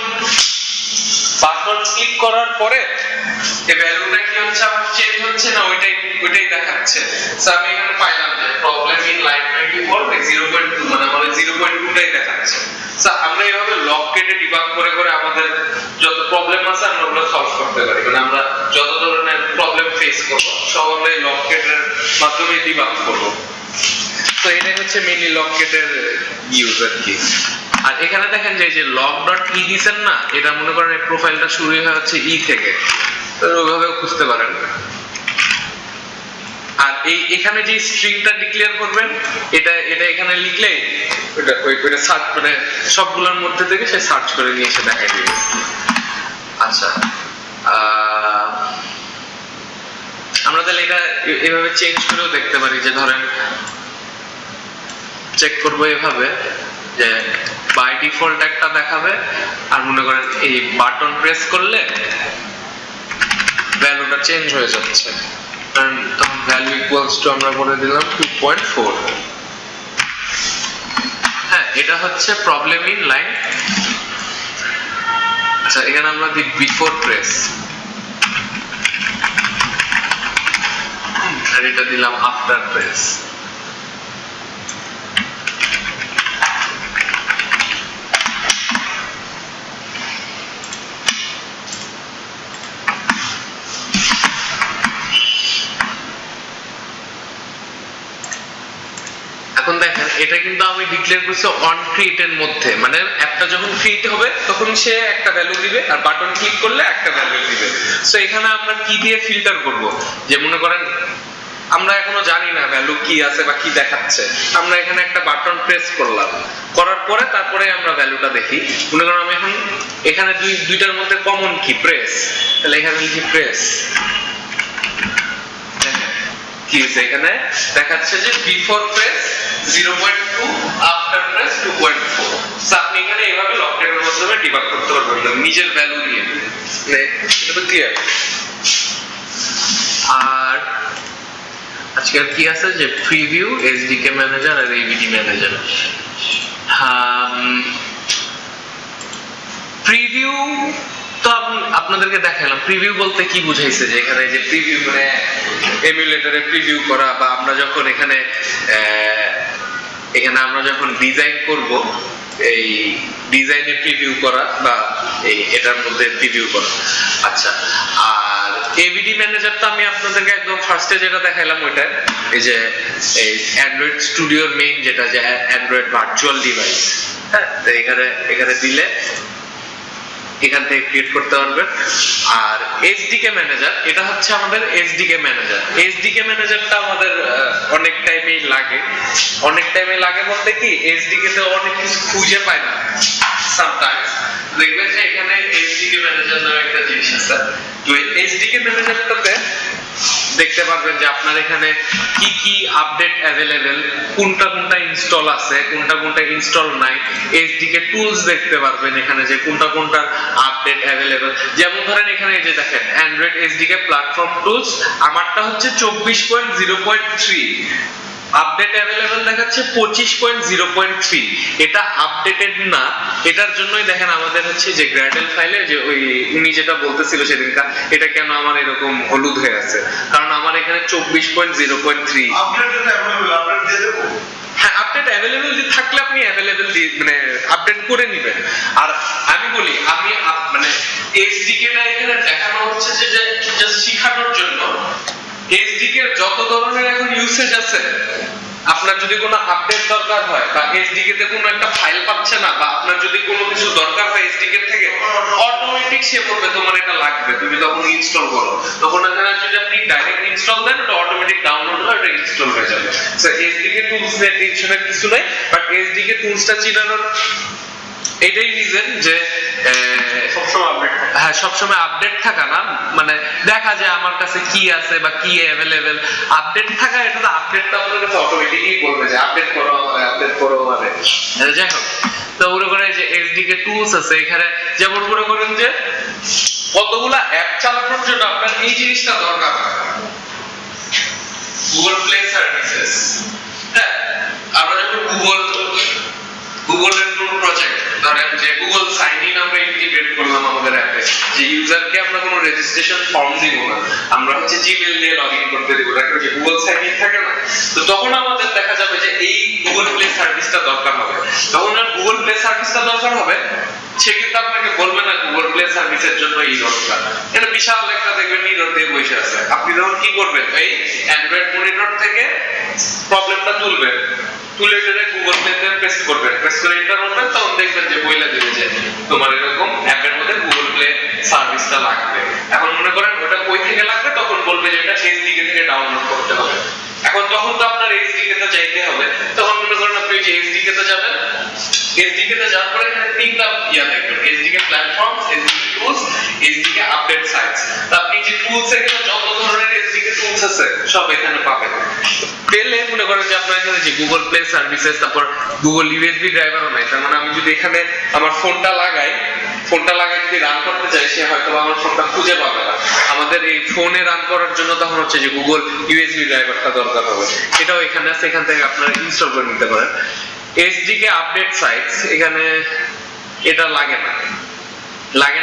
বাটন ক্লিক করার পরে এই ভ্যালুটা কি হচ্ছে আমার চেঞ্জ হচ্ছে না ওইটাই দেখাচ্ছে সো আমি এখানে পাইলাম যে প্রবলেম ইন লাইন 24 0.2 মানে আমাদের 0.2 টাই দেখাচ্ছে সো আমরা এইভাবে লগ কেটে ডিবাগ করে করে আমাদের যত প্রবলেম আছে আমরা ওগুলো সলভ করতে পারি মানে আমরা যত ধরনের প্রবলেম ফেস করব সব আমরা এই লগ কেটের মাধ্যমে ডিবাগ করব তো এটাই হচ্ছে মেইনলি লগ কেটের ইউজ আর কি আর এখানে দেখেন যে এই যে log.e দিবেন না এটা মনে করেন এই প্রোফাইলটা শুরু হয় হচ্ছে ই থেকে তো ওইভাবেও খুঁজতে পারেন আর এখানে যে স্ট্রিংটা ডিক্লেয়ার করবেন এটা এখানে লিখলে ওইটা সার্চ মানে সবগুলোর মধ্যে থেকে সে সার্চ করে নিয়ে এসে দেখাই দিবে আচ্ছা আমরা তাহলে এটা এভাবে চেঞ্জ করেও দেখতে পারি যে ধরেন চেক করব এভাবে যে বাই ডিফল্ট একটা দেখাবে আর মনে করেন এই বাটন প্রেস করলে ভ্যালুটা চেঞ্জ হয়ে যাচ্ছে and value equals to আমরা বলে দিলাম 2.4 হ্যাঁ এটা হচ্ছে প্রবলেম ইন লাইন আচ্ছা এখানে আমরা দিই বিফোর প্রেস আর এটা দিলাম আফটার প্রেস এখন দেখেন এটা কিন্তু আমি ডিক্লেয়ার করছি অন ক্রিয়েট এর মধ্যে মানে অ্যাপটা যখন ক্রিয়েট হবে তখন সে একটা ভ্যালু দিবে আর বাটন ক্লিক করলে একটা ভ্যালু দিবে সো এখানে আমরা কি দিয়ে ফিল্টার করব যে মনে করেন আমরা এখনো জানি না ভ্যালু কি আছে বা কি দেখাচ্ছে আমরা এখানে একটা বাটন প্রেস করলাম করার পরে তারপরে আমরা ভ্যালুটা দেখি মনে করেন আমি এখন এখানে দুইটার মধ্যে কমন কি প্রেস তাহলে এখানে লিখি প্রেস কি আছে এখানে দেখাচ্ছে যে before press 0.2 after press 2.4 so আপনি এখানে এইভাবে লগ কেটের মাধ্যমে ডিবাগ করতে পারবেন নিজের ভ্যালু নিয়ে এটা তো ক্লিয়ার আর আজকে আর কি আছে যে প্রিভিউ এসডিকে ম্যানেজার আর এবিডি ম্যানেজার প্রিভিউ তো আপনাদেরকে দেখালাম প্রিভিউ বলতে কি বুঝাইছে যে এখানে যে প্রিভিউ মানে এমুলেটরে প্রিভিউ করা বা আমরা যখন এখানে আমরা যখন ডিজাইন করব এই ডিজাইনে প্রিভিউ করা বা এই এটার মধ্যে প্রিভিউ করা আচ্ছা আর এবিডি ম্যানেজার তো আমি আপনাদেরকে একদম ফার্স্টে যেটা দেখাইলাম ওইটা এই যে এই অ্যান্ড্রয়েড স্টুডিওর মেইন যেটা যে অ্যান্ড্রয়েড ভার্চুয়াল ডিভাইস হ্যাঁ তো এখানে দিলে এখান থেকে ক্রিয়েট করতে পারবেন আর এসডিকে ম্যানেজার এটা হচ্ছে আমাদের এসডিকে ম্যানেজারটা আমাদের অনেক টাইমে লাগে বলতে কি এসডিকে তে অনেক কিছু খুঁজে পায় না সামটাইমস দেখবেন যে এখানে এসডিকে ম্যানেজার নামে একটা জিনিস আছে তো এসডিকে ম্যানেজারটাতে দেখতে পারবেন যে আপনার এখানে কি কি আপডেট अवेलेबल কোনটা ইনস্টল আছে কোনটা ইনস্টল নাই এসডিকে টুলস দেখতে পারবেন এখানে যে কোনটা আপডেট अवेलेबल যেমন ধরেন এখানে এই যে দেখেন অ্যান্ড্রয়েড এসডিকে প্ল্যাটফর্ম টুলস আমারটা হচ্ছে 24.0.3 আপডেট अवेलेबल দেখাচ্ছে 25.0.3 এটা আপডেটেড না এটার জন্যই দেখেন আমাদের হচ্ছে যে গ্র্যাডেল ফাইলে যে ওই উনি যেটা বলতেছিল সেদিনকা এটা কেন আমার এরকম হলুদ হয়ে আছে কারণ আমার এখানে 24.0.3 আপডেট अवेलेबल আপডেট দিয়ে দেব হ্যাঁ আপডেট अवेलेबल থাকলে আপনি अवेलेबल মানে আপডেট করে নেবেন আর আমি বলি আমি মানে এসডিকে টা এখানে দেখানো হচ্ছে যে জাস্ট শেখানোর জন্য এসডিকে এর যত ধরনের এখন ইউসেজ আছে আপনার যদি কোনো আপডেট দরকার হয় বা এসডিকে তে কোনো একটা ফাইল পাচ্ছে না বা আপনার যদি কোনো কিছু দরকার হয় এসডিকে থেকে অটোমেটিক সে বলবে তোমার এটা লাগবে তুমি তখন ইনস্টল করো তখন এখানে যদি আপনি ডাইরেক্ট ইনস্টল দেন ওটা অটোমেটিক ডাউনলোড হয় ওটা ইনস্টল হয়ে যাবে সো এসডিকে টুলস এর টেনশনের কিছু নাই বাট এসডিকে টুলসটা চিনানোর এটাই রিজন যে সবসময় আপডেট থাকা না মানে দেখা যায় আমার কাছে কি আছে বা কি अवेलेबल আপডেট থাকা এটা তো আপডেটটা আমাদের কাছে অটোমেটিকলি বলবে যে আপডেট করো মানে যাই হোক তো ওর করে যে এসডিকে টুলস আছে এখানে যেমন মনে করেন যে কতগুলা অ্যাপ চালানোর জন্য আপনার এই জিনিসটা দরকার গুগল প্লে সার্ভিসেস হ্যাঁ আমরা যখন গুগলের কোনো প্রজেক্ট ধরেন যে গুগল সাইন ইন আমরা ইন্টিগ্রেট করলাম আমাদের অ্যাপে হয়েছে যে ইউজারকে আমরা কোনো রেজিস্ট্রেশন ফর্ম দিব না, আমরা হচ্ছে জিমেইল দিয়ে লগইন করতে দেব, একটা যে গুগল সাইন ইন থাকে না, তো তখন আমাদের দেখা যাবে যে এই গুগল প্লে সার্ভিসটা দরকার হবে। তখন আর গুগল প্লে সার্ভিসটা দরকার হবে, সে কিন্তু আপনাকে বলবে না গুগল প্লে সার্ভিসের জন্য এই দরকার, এটা বিশাল একটা দেখবেন নিরর দিয়ে বসে আছে। আপনি তখন কি করবেন, এই অ্যান্ড্রয়েড মনিটর থেকে প্রবলেমটা তুলবেন, তুলে টেনে গুগল প্লেতে প্রেস করবেন, প্রেস করে এন্টার করবেন, তখন দেখবেন যে বইলা দেবে যে তোমার এরকম অ্যাপের মধ্যে গুগল প্লে সার্ভিসটা লাগবে। এখন মনে করেন ওটা কই থেকে লাগবে, তখন বলবে যে এটা এসডিকে থেকে ডাউনলোড করতে হবে। এখন তখন তো আপনার এসডিকে তে যাইতে হবে, তখন মনে করেন আপনি যে এসডিকে তে যাবেন, এসডিকে তে যাওয়ার পরে এখানে তিনটা দেখবেন, SDK platform, SDK tools, SDK update sites. তো আপনি যে টুলস এখানে যত ধরনের এসডিকে টুলস আছে সব এখানে পাবেন। পেলে মনে করেন যে আপনার এখানে যে গুগল প্লে সার্ভিসেস, তারপর গুগল ইউএসবি ড্রাইভারও নাই, তার মানে আমি যদি এখানে আমার ফোনটা লাগাই যদি রান করতে চাই, সে হয়তো আমার ফোনটা খুঁজে পাবে না। আমাদের এই ফোনে রান করার জন্য তখন হচ্ছে যে গুগল ইউএসবি ড্রাইভারটা দরকার হবে, এটাও এখানে আছে, এখান থেকে আপনারা ইনস্টল করে নিতে পারেন। এসডিকে আপডেট সাইটস, এখানে এটা লাগে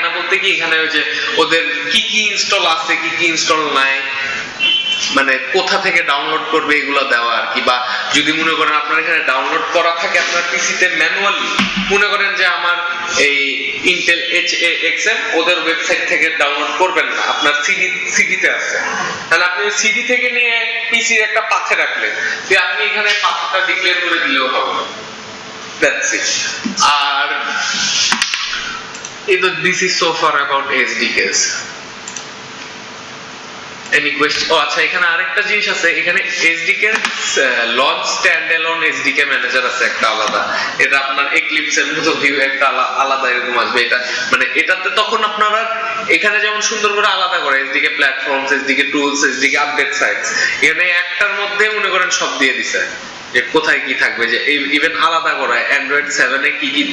না বলতে কি, এখানে ওই যে ওদের কি কি ইনস্টল আছে, কি কি ইনস্টল নাই, মানে কোথা থেকে ডাউনলোড করবে এগুলো দেওয়া আর কি। বা যদি মনে করেন আপনার এখানে ডাউনলোড করা থাকে আপনার পিসিতে ম্যানুয়ালি, মনে করেন যে আমার এই ইন্টেল HAXM ওদের ওয়েবসাইট থেকে ডাউনলোড করবেন না, আপনার সিডিতে আছে, তাহলে আপনি সিডি থেকে নিয়ে পিসির একটা পাথে রাখলেন, যে আপনি এখানে পাথটা ডিক্লেয়ার করে দিলেও হবে, দ্যাটস ইট। আর এই তো this is so far about SDKs। Any question? আচ্ছা, এখানে আরেকটা জিনিস আছে, এখানে এসডিকে লঞ্চ স্ট্যান্ডএলোন এসডিকে ম্যানেজার আছে একটা আলাদা, এটা আপনার এক্লিপস এর মতো ভিউ একটা আলাদা এরকম আসবে। এটা মানে এটাতে তখন আপনারা এখানে যেমন সুন্দর করে আলাদা করে SDK platforms, SDK tools, SDK update sites, এখানে একটার মধ্যে মনে করেন সব দিয়ে দিছে যে কোথায় কি থাকবে, যে ইভেন আলাদা করা অ্যান্ড্রয়েড 7 এ কি কি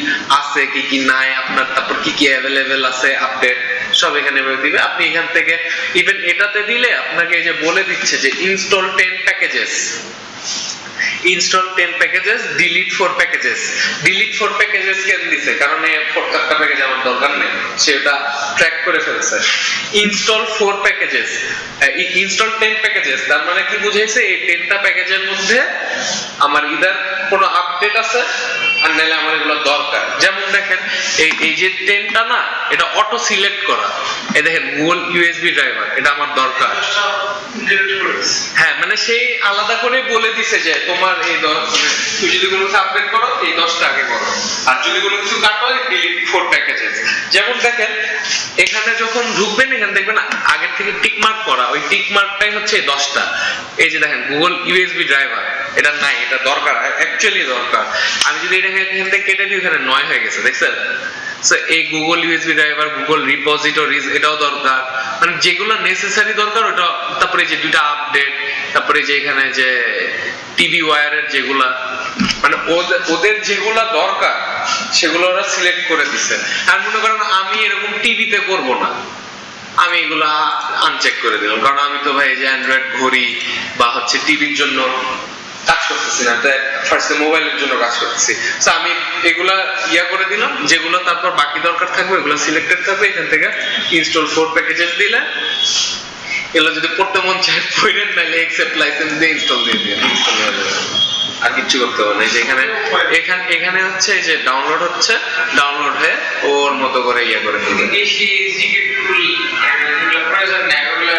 আছে, কি কি নাই আপনার, তারপর কি কি অ্যাভেলেবেল আছে আপডেট, সব এখানে দিবে। আপনি এখান থেকে ইভেন এটাতে দিলে আপনাকে এই যে বলে দিচ্ছে যে install 10 packages, install 10 packages, delete 4 packages. Delete 4 packages কেন দিছে, কারণ এই 4টা প্যাকেজ আমার দরকার নেই, সেটা ট্র্যাক করে ফেলছে। ইনস্টল 4 প্যাকেজেস, ইনস্টল 10 প্যাকেজেস, তার মানে কি বুঝাইছে, এই 10টা প্যাকেজের মধ্যে আমার ইদার কোনো আপডেট আছে আর নাহলে আমার এগুলো দরকার। যেমন দেখেন এই যে 10টা না, এটা অটো সিলেক্ট করা, এই দেখেন গুগল ইউএসবি ড্রাইভার, এটা আমার দরকার। হ্যাঁ, মানে সেই আলাদা করে বলে দিছে যে তোমার এই তুই যদি কোনো কিছু আপডেট করো এই 10টা আগে করো, আর যদি কোনো কিছু কাটো ডিলিট 4 প্যাকেজেস। যেমন দেখেন এখানে যখন ঢুকবেন, এখানে দেখবেন আগের থেকে টিক মার্ক করা, ওই টিক মার্কটাই হচ্ছে 10টা। এই যে দেখেন গুগল ইউএসবি ড্রাইভার, এটা নাই, এটা দরকার, অ্যাকচুয়ালি দরকার। আমি যদি এটাকে এখান থেকে কেটে দিই, এখানে 9 হয়ে গেছে, দেখছেন? সো এই গুগল ইউএসবি ড্রাইভার, গুগল রিপোজিটরিজ, এটাও দরকার, মানে যেগুলো নেসেসারি দরকার ওটা। তারপরে যে দুইটা আপডেট, তারপরে যে এখানে যে টিভি ওয়্যারের যেগুলা, মানে ওদের যেগুলা দরকার সেগুলো ওরা সিলেক্ট করে দিছে। আর মনে করেন আমি এরকম টিভিতে করব না, আমি এগুলা আনচেক করে দিলাম, কারণ আমি তো ভাই যে অ্যান্ড্রয়েড ঘড়ি বা হচ্ছে টিভির জন্য কাজ করতেছি না, ফার্স্টে মোবাইলের জন্য কাজ করতেছি। সো আমি এগুলা করে দিলাম, যেগুলো তারপর বাকি দরকার থাকবে এগুলো সিলেক্টেড থাকবে। এখান থেকে ইনস্টল 4 প্যাকেজেস দিলে এগুলো যদি পড়তে মন চায় পড়েন, নাহলে অ্যাকসেপ্ট লাইসেন্স দিয়ে ইনস্টল দিয়ে দিন, ইনস্টল হয়ে যাবে, আর কিছু করতে হবে না। যে এখানে হচ্ছে এই যে ডাউনলোড হচ্ছে, ডাউনলোড হয়ে ওর মতো করে করে দিবে। এসডিকে টুল এগুলো প্রয়োজন নেই, ওগুলো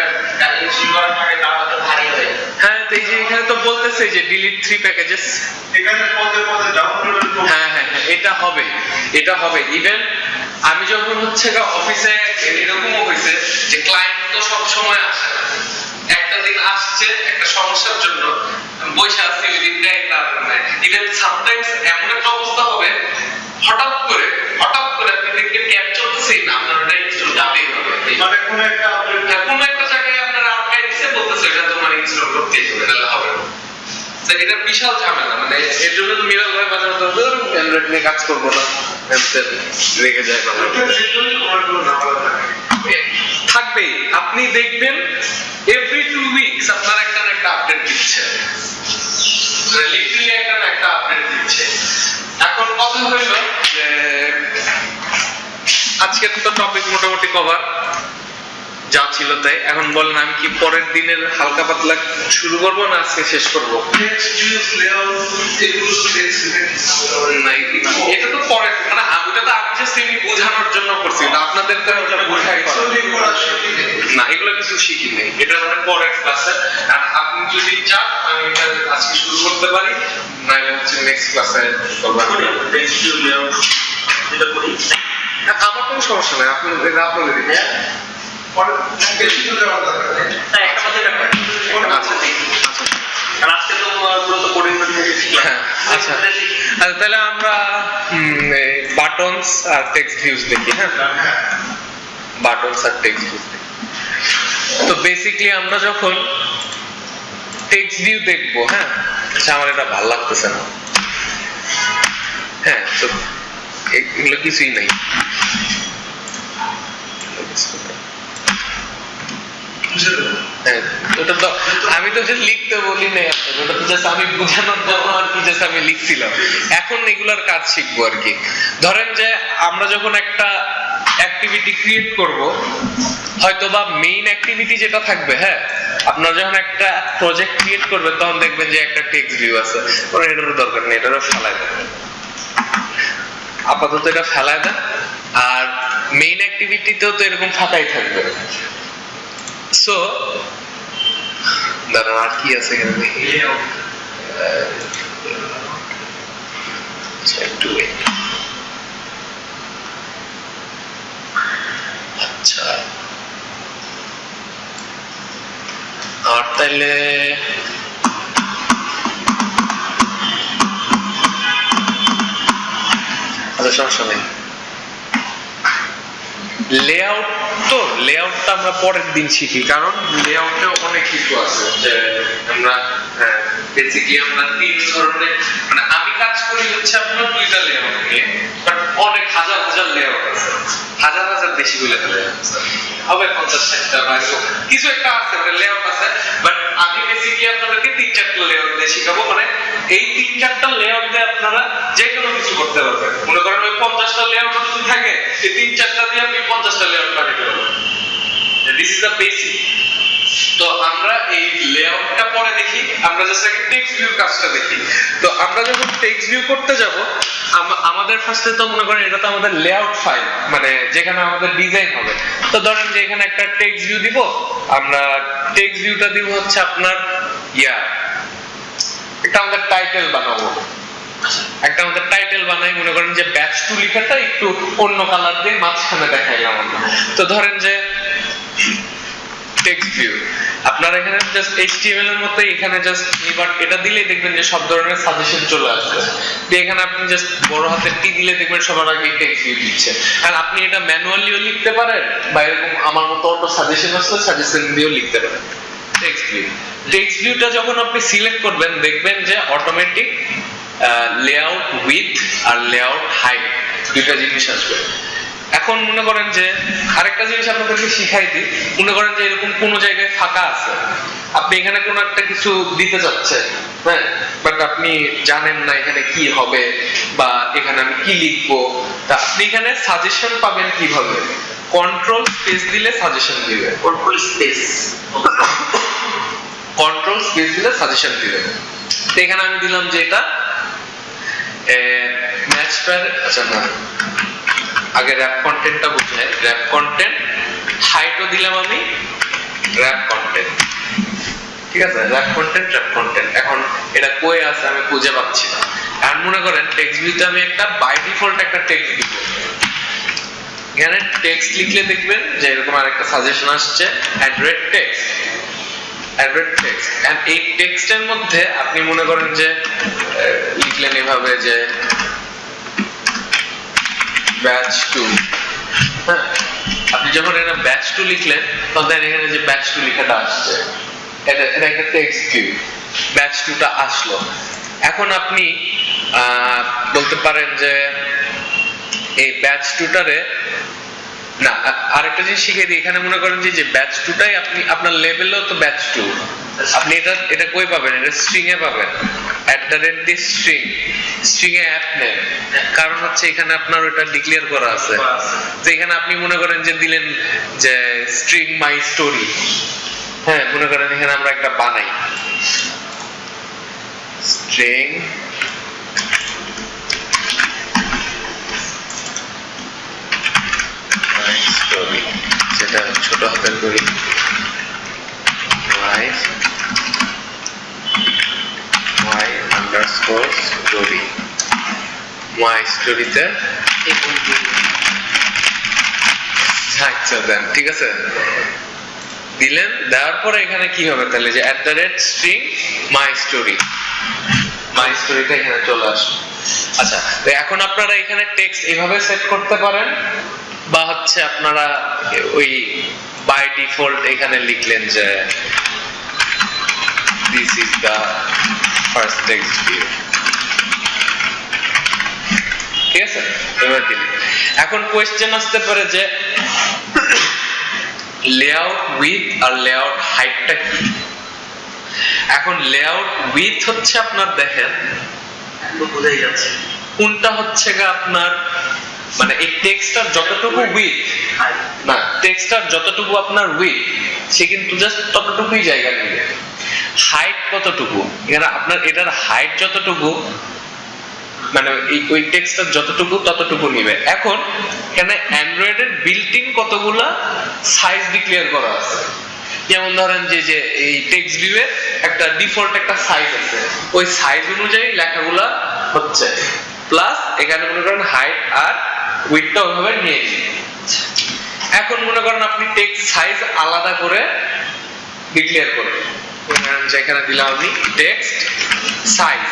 ইনস্টল করার আগে তাহলে ভারী হয়। হ্যাঁ, তো এই যে এখানে তো বলতেছে যে ডিলিট 3 প্যাকেজেস, এখানে পদে পদে ডাউনলোড। হ্যাঁ, এটা হবে। ইভেন আমি যখন হচ্ছে অফিসে, এরকমও হয়েছে যে ক্লায়েন্ট তো সব সময় আসে না, একটা দিন আসছে একটা সমস্যার জন্য, বসে আছি ওই দিনটাই, তারপরে ইভেন সামটাইমস এমন একটা অবস্থা হবে হঠাৎ করে আপনি দেখবেন ক্যাপ চলতেছে না, আপনার ওটা ইনস্টল যাবেই হবে, মানে কোন একটা আপডেট, কোনো একটা জায়গায় আপনার আটকায় দিছে, বলতেছে এটা তোমার ইনস্টল করতেই হবে, নাহলে হবে না। এটা বিশাল ঝামেলা, মানে এর জন্য তো মিরাল ভাই বাজার ধরবে, অ্যান্ড্রয়েড নিয়ে কাজ করবো না, রেখে যায় থাকবেই। আপনি দেখবেন এভরি 2 উইকস আপনার একটা না একটা আপডেট দিচ্ছে, লিটারালি একটা না একটা আপডেট দিচ্ছে। এখন কথা হইল যে আজকের তো টপিক মোটামুটি কভার যা ছিল তাই। এখন বলেন আমি কি পরের দিনের হালকা পাতলা শুরু করবো না আজকে শেষ করবো? টেক্সট ভিউজ লেআউট এগুলো তো টেক্সট না, এটা তো পরে মানে ওটা তো আমি জাস্ট এমনি বোঝানোর জন্য করছি, না আপনাদের তো এটা বোঝাই করা। না, এগুলো কিছু শিখি নেই, এটা মানে পরের ক্লাসে। আর আপনি যদি চান আমি এটা আজকে শুরু করতে পারি, নাহলে হচ্ছে নেক্সট ক্লাসে করবো। টেক্সট ভিউ লেআউট এটা করি। আমার কোনো সমস্যা নাই, আপনি এটা আপনাদের দিকে। পরে টেক্সট ভিউ লেআউট দরকার নেই। না একটা মধ্যে একটা আচ্ছা ঠিক আচ্ছা কারণ আজকে তো পুরো তো কোডিং থেকে শিখলাম হ্যাঁ আচ্ছা তাহলে আমরা বাটনস আর টেক্সট ভিউজ দেখি। হ্যাঁ, বাটনস আর টেক্সট ভিউজ দেখি। তো বেসিক্যালি আমরা যখন টেক্সট ভিউ দেখবো, হ্যাঁ আচ্ছা আমার এটা ভালো লাগতেছে না, হ্যাঁ তো এগুলো কিছুই নাই। হ্যাঁ, ওটা তো আমি তো just লিখতে বলি নাই আপনাকে, ওটা তো just আমি বোঝানোর জন্য আর কি just আমি লিখছিলাম। এখন এগুলার কাজ শিখবো আর কি। ধরেন যে আমরা যখন একটা অ্যাক্টিভিটি ক্রিয়েট করব, হয়তো বা মেইন অ্যাক্টিভিটি যেটা থাকবে, হ্যাঁ আপনারা যখন একটা প্রজেক্ট ক্রিয়েট করবেন তখন দেখবেন যে একটা টেক্সট ভিউ আছে, ওরা এটারও দরকার নেই, এটারও ফেলায় দেন, আপাতত এটা ফেলায় দেন। আর মেইন অ্যাক্টিভিটিতেও তো এরকম ফাঁকাই থাকবে। সো দাঁড়ান আর কি আছে এখানে দেখি। একটু wait। আচ্ছা আর তাইলে আচ্ছা সমস্যা নেই। লেআউট, তো লেআউটটা আমরা পরের দিন শিখি, কারণ লেআউটে অনেক কিছু আছে যে আমরা বেসিক্যালি আমরা তিন ধরনের মানে আমি কাজ করি হচ্ছে আপনার দুইটা লেআউট নিয়ে, বাট অনেক হাজার হাজার লেআউট আছে, হাজার হাজার বেশি গুলো লেআউট আছে, হবে 50-60টা বা এরকম কিছু একটা আছে মানে লেআউট আছে। বাট আমি বেসিক্যালি আপনাদেরকে 3-4টা লেআউট দিয়ে শিখাবো, মানে এই 3-4টা লেআউট দিয়ে আপনারা যে কোনো কিছু করতে পারবেন। মনে করেন ওই 50টা লেআউট যদি থাকে, এই 3-4টা দিয়ে আপনি 50টা লেআউট বানাতে পারবেন। This is the basic. তো আমরা এই লেআউটটা পরে দেখি, আমরা জাস্ট আগে টেক্সট ভিউ কাজটা দেখি। তো আমরা যখন টেক্সট ভিউ করতে যাব, আমাদের ফার্স্টে তো মনে করেন এটা তো আমাদের লেআউট ফাইল, মানে যেখানে আমাদের ডিজাইন হবে। তো ধরেন যে এখানে একটা টেক্সট ভিউ দিব, আমরা টেক্সট ভিউটা দিব হচ্ছে আপনার একটা আমাদের টাইটেল বানাবো, একটা আমাদের টাইটেল বানাই, মনে করেন যে ব্যাচ 2 লেখাটা একটু অন্য কালার দিয়ে মাঝখানে দেখাইলাম আমরা। তো ধরেন যে টেক্সট ভিউ আপনারা এখানে জাস্ট HTML এর মতো এখানে জাস্ট এবার এটা দিলেই দেখবেন যে সব ধরনের সাজেশন চলে আসছে। তো এখানে আপনি জাস্ট বড় হাতের টি দিলে দেখবেন সবার আগে টেক্সট ভিউ দিচ্ছে। আর আপনি এটা ম্যানুয়ালিও লিখতে পারেন বা এরকম আমার মতো অটো সাজেশন আসলে সাজেশন দিয়েও লিখতে পারেন। টেক্সট ভিউটা যখন আপনি সিলেক্ট করবেন দেখবেন যে অটোমেটিক লেআউট উইথ আর লেআউট হাইট দুইটা জিনিস আসবে। এখন মনে করেন যে আরেকটা জিনিস আপনাদেরকে শিখাই দিই, মনে করেন যে এরকম কোন জায়গায় ফাঁকা আছে, আপনি এখানে কোনো একটা কিছু দিতে যাচ্ছেন, হ্যাঁ বাট আপনি জানেন না এখানে কি হবে বা এখানে আমি কি লিখবো। তা আপনি এখানে সাজেশন পাবেন কিভাবে? কন্ট্রোল স্পেস দিলে সাজেশন দিবে, কন্ট্রোল স্পেস দিলে সাজেশন দিবে। তো এখানে আমি দিলাম যে এটা ম্যাচ পেয়ার, আচ্ছা না আগে র‍্যাপ কন্টেন্টটা বুঝাই, র‍্যাপ কন্টেন্ট হাইটও দিলাম আমি র‍্যাপ কন্টেন্ট, ঠিক আছে র‍্যাপ কন্টেন্ট। এখন এটা কই আছে আমি খুঁজে পাচ্ছি না। আর মনে করেন টেক্সট ভিউতে আমি একটা বাই ডিফল্ট একটা টেক্সট দিব, এখানে টেক্সট লিখলে দেখবেন যে এরকম আরেকটা সাজেশন আসছে অ্যাড্রেড টেক্সট। এন্ড এই টেক্সটের মধ্যে আপনি মনে করেন যে লিখলেন এভাবে যে ব্যাচ 2, হ্যাঁ আপনি যখন এটা ব্যাচ 2 লিখলেন তখন এখানে যে ব্যাচ 2 লেখাটা আসছে, এটা একটা টেক্সট ভিউ, ব্যাচ 2টা আসলো। এখন আপনি বলতে পারেন যে এই ব্যাচ 2টারে না আরেকটা জিনিস শিখিয়ে দিই, এখানে মনে করেন যে ব্যাচ 2টাই আপনি আপনার লেভেলও তো ব্যাচ 2, আপনি এটা কই পাবেন? এটা স্ট্রিং এ পাবেন, @this string A app name. কারণ হচ্ছে এখানে আপনার ওটা ডিক্লেয়ার করা আছে, যে এখানে আপনি মনে করেন যে দিলেন যে স্ট্রিং মাই স্টোরি, হ্যাঁ মনে করেন এখানে আমরা একটা বানাই স্ট্রিং স্টোরি, যেটা ছোট হাতের করি my underscore story, my storyতে আচ্ছা দেন, ঠিক আছে দিলেন। দেওয়ার পরে এখানে কি হবে তাহলে, যে @string my story, my storyটা এখানে চলে আসবে। আচ্ছা তো এখন আপনারা এখানে টেক্সট এভাবে সেট করতে পারেন, বা হচ্ছে আপনারা ওই বাই ডিফল্ট এখানে লিখলেন যে this is the first text view, ঠিক আছে এবার দিলেন। এখন কোয়েশ্চেন আসতে পারে যে লেআউট উইথ আর লেআউট হাইটটা কি? এখন লেআউট উইথ হচ্ছে আপনার দেখেন বোঝাই যাচ্ছে কোনটা হচ্ছে গা আপনার, মানে এই টেক্সটার যতটুকু উইথ, না টেক্সটার যতটুকু আপনার উইথ সে কিন্তু জাস্ট ততটুকুই জায়গা নেবে। হাইট কতটুকু, এখানে আপনার এটার হাইট যতটুকু, মানে ওই টেক্সটার যতটুকু ততটুকু নেবে। এখন এখানে অ্যান্ড্রয়েডের বিল্ট ইন কতগুলা সাইজ ডিক্লেয়ার করা আছে, যেমন ধরেন যে এই টেক্সট ভিউ এর একটা ডিফল্ট একটা সাইজ আছে, ওই সাইজ অনুযায়ী লেখাগুলা হচ্ছে, প্লাস এখানে মনে করেন হাইট আর উইডথটা ওইভাবে নিয়ে নিন। এখন মনে করেন আপনি টেক্সট সাইজ আলাদা করে ডিক্লেয়ার করবেন, যেখানে দিলাম আমি টেক্সট সাইজ,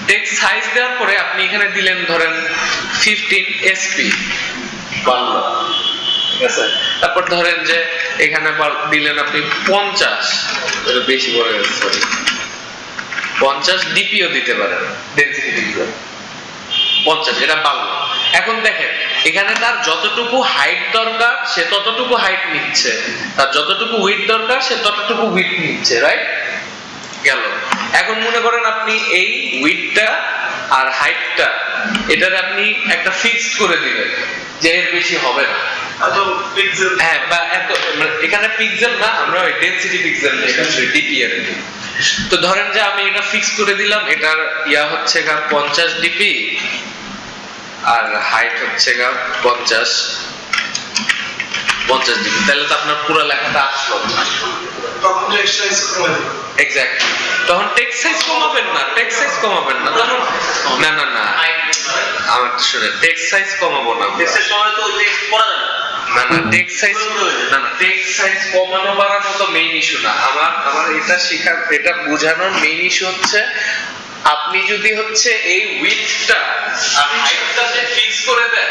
টেক্সট সাইজ দেওয়ার পরে আপনি এখানে দিলেন ধরেন 15 SP বাংলা, ঠিক আছে। তারপর ধরেন যে এখানে দিলেন আপনি 50, এটা বেশি বলে গেছে সরি, 50 ডিপিও দিতে পারেন, ডেনসিটি ডিপিও 50, এটা বাংলা। এখন দেখেন এখানে তার যতটুকু হাইট দরকার সে ততটুকু হাইট নিচ্ছে, তার যতটুকু উইডথ দরকার সে ততটুকু উইডথ নিচ্ছে, রাইট গেল। এখন মনে করেন আপনি এই উইডথটা আর হাইটটা এটার আপনি একটা ফিক্সড করে দিবেন যে এর বেশি হবে না, এত পিক্সেল, হ্যাঁ বা এত, মানে এখানে পিক্সেল না, আমরা ওই ডেনসিটি পিক্সেল ডিপি এর। তো ধরেন যে আমি এটা ফিক্স করে দিলাম, এটার ইয়া হচ্ছে গা 50 ডিপি আর হাইট হচ্ছে গা 50 ডিপি, তাহলে তো আপনার পুরো লেখাটা আসলো। তখন টেক্সট সাইজ কমে যাবে। এক্স্যাক্টলি, তখন টেক্সট সাইজ কমাবেন না, তখন না আমার শুনে টেক্সট সাইজ কমাবো না, টেক্সটের সময় তো টেক্সট পড়া যাবে না টেক্সট সাইজ টেক্সট সাইজ কমানো বাড়ানো তো মেইন ইস্যু না। আমার এটা বোঝানোর মেইন ইস্যু হচ্ছে আপনি যদি হচ্ছে এই উইডথটা আর হাইটটা যে ফিক্স করে দেন,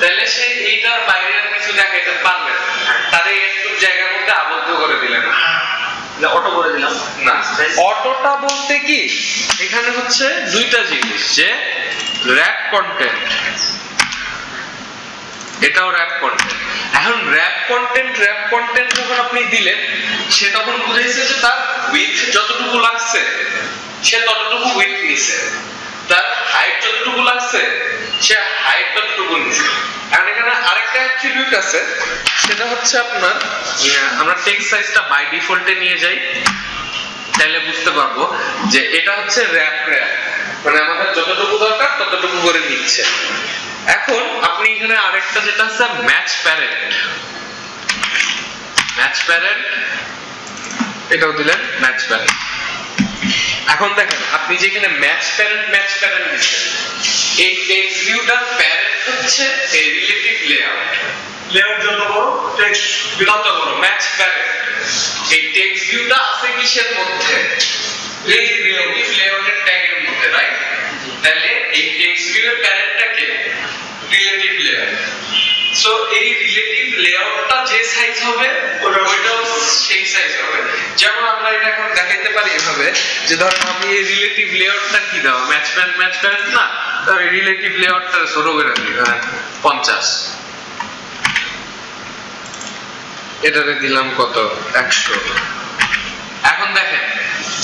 তাহলে সে এইটার বাইরে আর কিছু দেখাইতে পারবে না, তারে একটু জায়গার মধ্যে আবদ্ধ করে দিলেন। অটো করে দিলাম না, অটোটা বলতে কি এখানে হচ্ছে দুইটা জিনিস, যে র‍্যাপ কন্টেন্ট, এটাও র‍্যাপ কন্টেন্ট। এখন র‍্যাপ কন্টেন্ট যখন আপনি দিলেন, সে তখন বুঝাইছে যে তার উইডথ যতটুকু লাগছে সে ততটুকু উইডথ নিছে, তার হাইট যতটুকু লাগছে সে হাইট ততটুকু নিছে। এখন এখানে আরেকটা অ্যাট্রিবিউট আছে, সেটা হচ্ছে আপনার, আমরা টেক্সট সাইজটা বাই ডিফল্টে নিয়ে যাই, তাহলে বুঝতে পারবো যে এটা হচ্ছে র‍্যাপ, মানে আমাদের যতটুকু দরকার ততটুকু করে নিচ্ছে। এখন আপনি এখানে আরেকটা যেটা আছে ম্যাচ প্যারেন্ট, এটাও দিলেন ম্যাচ প্যারেন্ট। এখন দেখেন আপনি যেখানে ম্যাচ প্যারেন্ট দিচ্ছেন, এই টেক্সট ভিউটার প্যারেন্ট হচ্ছে এই রিলেটিভ লেআউট, লেআউট যত বড় টেক্সট যত বড় ম্যাচ প্যারেন্ট। এই টেক্সট ভিউটা আছে কিসের মধ্যে, এই রিলেটিভ লেআউটের ট্যাগের মধ্যে, রাইট। তাহলে এই টেক্সট ভিউ এর প্যারেন্টটাকে রিলেটিভ লেআউট, সো এই রিলেটিভ লেআউটটা যে সাইজ হবে ওইটাও সেই সাইজ হবে। যেমন আমরা এটা এখন দেখাইতে পারি এভাবে যে ধরুন আমি এই রিলেটিভ লেআউটটা কি দাও ম্যাচ প্যারেন্ট না, তার রিলেটিভ লেআউটটা ছোট করে দিই 50, এটাতে দিলাম কত 100। এখন দেখেন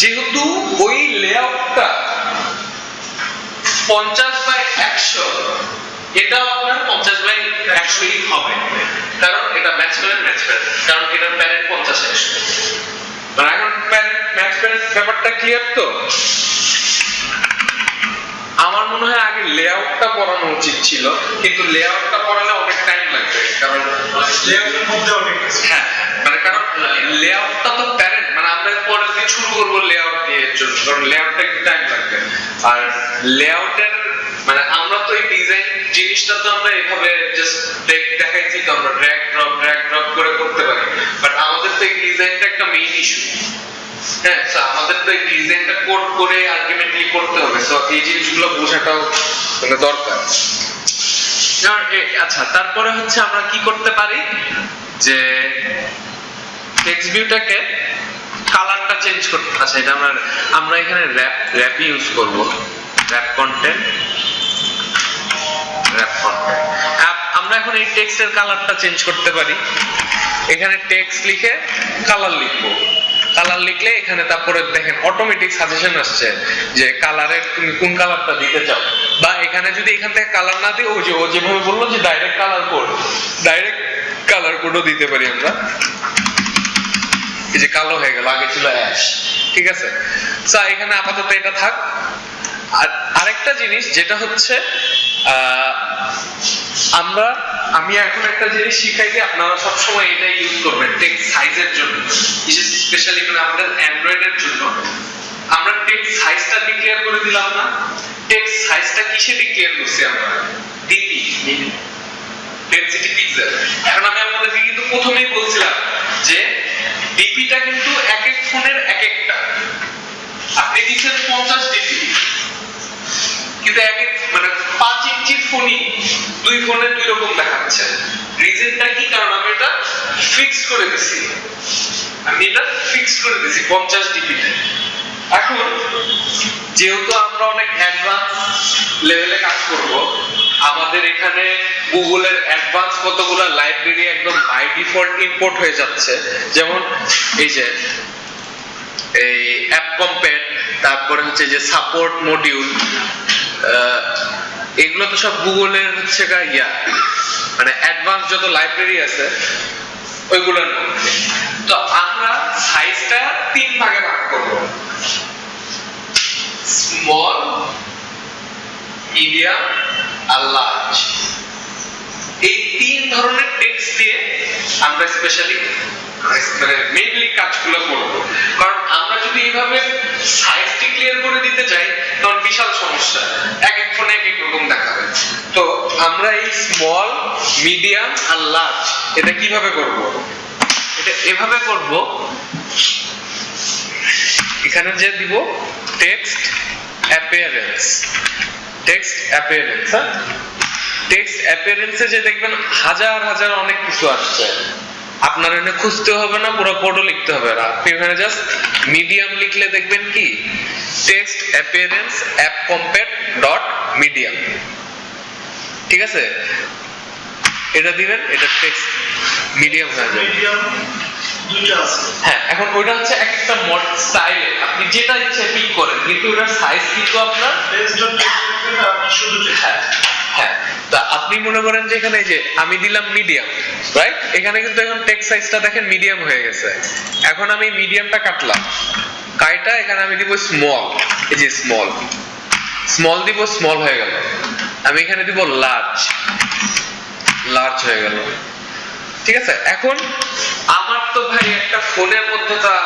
যেহেতু ওই লেআউটটা 50/100, এটাও আপনার 50/100ই হবে, কারণ এটা ম্যাচ প্যারেন্ট, কারণ এটার প্যারেন্ট 50/100। মানে এখন ম্যাচ প্যারেন্ট ব্যাপারটা ক্লিয়ার তো? আমার মনে হয় আগে লেআউটটা পড়ানো উচিত ছিল, কিন্তু লেআউটটা পড়ালে অনেক টাইম লাগবে, কারণ লেআউটের মধ্যে অনেক কিছু। হ্যাঁ মানে কারণ লেআউটটা তো প্যারেন্ট, মানে আমরা পরে দিয়ে শুরু করবো লেআউট দিয়ে এর জন্য, কারণ লেআউটটা একটু টাইম লাগবে। আর লেআউটের মানে আমরা তো এই ডিজাইন জিনিসটা তো আমরা এভাবে জাস্ট দেখাইছি তো, আমরা ড্র্যাগ ড্রপ করে করতে পারি, বাট আমাদের তো এই ডিজাইনটা একটা মেইন ইস্যু। হ্যাঁ, সো আমাদের তো এই ডিজাইনটা কোড করে আলটিমেটলি করতে হবে, সো এই জিনিসগুলো বোঝাটাও মানে দরকার। আচ্ছা, তারপরে হচ্ছে আমরা কি করতে পারি যে টেক্সট ভিউটাকে কালারটা চেঞ্জ করতে। আচ্ছা, এটা আমরা এখানে র‍্যাপ ইউজ করব, র‍্যাপ কন্টেন্ট। আমরা এখন এই টেক্সটের কালারটা চেঞ্জ করতে পারি। এখানে টেক্সট লিখে কালার লিখবো, কালার লিখলে এখানে তারপরে দেখেন অটোমেটিক সাজেশন আসছে যে কালারের তুমি কোন কালারটা দিতে চাও, বা এখানে যদি এখান থেকে কালার না দিই, ওই যে ও যেভাবে বললো যে ডাইরেক্ট কালার কোডও দিতে পারি আমরা। এই যে কালো হয়ে গেল, আগে ছিল অ্যাশ, ঠিক আছে। সো এখানে আপাতত এটা থাক। আর আরেকটা জিনিস যেটা হচ্ছে আমি এখন একটা জিনিস শিখাই যে আপনারা সব সময় এটা ইউজ করবেন টেক্সট সাইজের জন্য, স্পেশালি মানে আমাদের অ্যান্ড্রয়েডের জন্য। আমরা টেক্সট সাইজটা ডিক্লেয়ার করে দিলাম না, টেক্সট সাইজটা কিসে ডিক্লেয়ার করছি আমরা? DP, density pixel. এখন আমি আপনাদেরকে কিন্তু প্রথমেই বলছিলাম যে ডিপিটা কিন্তু এক এক ফোনের এক একটা। আপনি দিচ্ছেন 50 ডিপি, কিন্তু মানে 5 ইঞ্চির ফোনই দুই ফোনে দুই রকম দেখাচ্ছে। রিজনটা কি? কারণ আমি এটা ফিক্স করে দিছি, 50 ডিপিতে। এখন যেহেতু আমরা অনেক অ্যাডভান্স লেভেলে কাজ করব, আমাদের এখানে গুগলের অ্যাডভান্স কতগুলো লাইব্রেরি একদম বাই ডিফল্ট ইম্পোর্ট হয়ে যাচ্ছে। যেমন এই যে এই অ্যাপ কম্পেট, তারপরে হচ্ছে যে সাপোর্ট মডিউল, এগুলো তো সব গুগলের হচ্ছে মানে অ্যাডভান্স যত লাইব্রেরি আছে ওইগুলোর মধ্যে। তো আমরা সাইজটা 3 ভাগে ভাগ করব, স্মল, মিডিয়াম আর লার্জ। এই 3 ধরনের টেক্সট দিয়ে আমরা স্পেশালি মানে মেইনলি কাজগুলো করব। কারণ আমরা যদি এইভাবে সাইজ ডিক্লেয়ার করে দিতে যাই তখন বিশাল সমস্যা, এক এক ফোনে এক এক রকম দেখাবে। তো আমরা এই স্মল, মিডিয়াম আর লার্জ এটা কিভাবে করব? এটা এভাবে করব, এখানে যে দিব টেক্সট অ্যাপিয়ারেন্স, হ্যাঁ, টেক্সট অ্যাপিয়ারেন্সে যে দেখবেন হাজার হাজার অনেক কিছু আসছে, আপনার এখানে খুঁজতে হবে না, পুরো কোডও লিখতে হবে না। আপনি এখানে জাস্ট মিডিয়াম লিখলে দেখবেন কি text appearance app compete dot medium, ঠিক আছে। এটা দিবেন, এটা টেক্সট মিডিয়াম হয়ে যাবে। মিডিয়াম দুইটা আছে। হ্যাঁ, এখন ওইটা হচ্ছে এক একটা মড স্টাইলে আপনি যেটা ইচ্ছে পিক করেন, কিন্তু ওটার সাইজ কিন্তু আপনার শুধু হ্যাঁ। তা আপনি মনে করেন যে এখানে যে আমি দিলাম মিডিয়াম, রাইট? এখানে কিন্তু এখন টেক্সট সাইজটা দেখেন মিডিয়াম হয়ে গেছে। এখন আমি মিডিয়ামটা কাটলাম, কাইটা এখানে আমি দিব স্মল, এই যে স্মল দিব, স্মল হয়ে গেল। আমি এখানে দিব লার্জ হয়ে গেল, ঠিক আছে। এখন আমার তো ভাই একটা ফোনের মধ্যে তা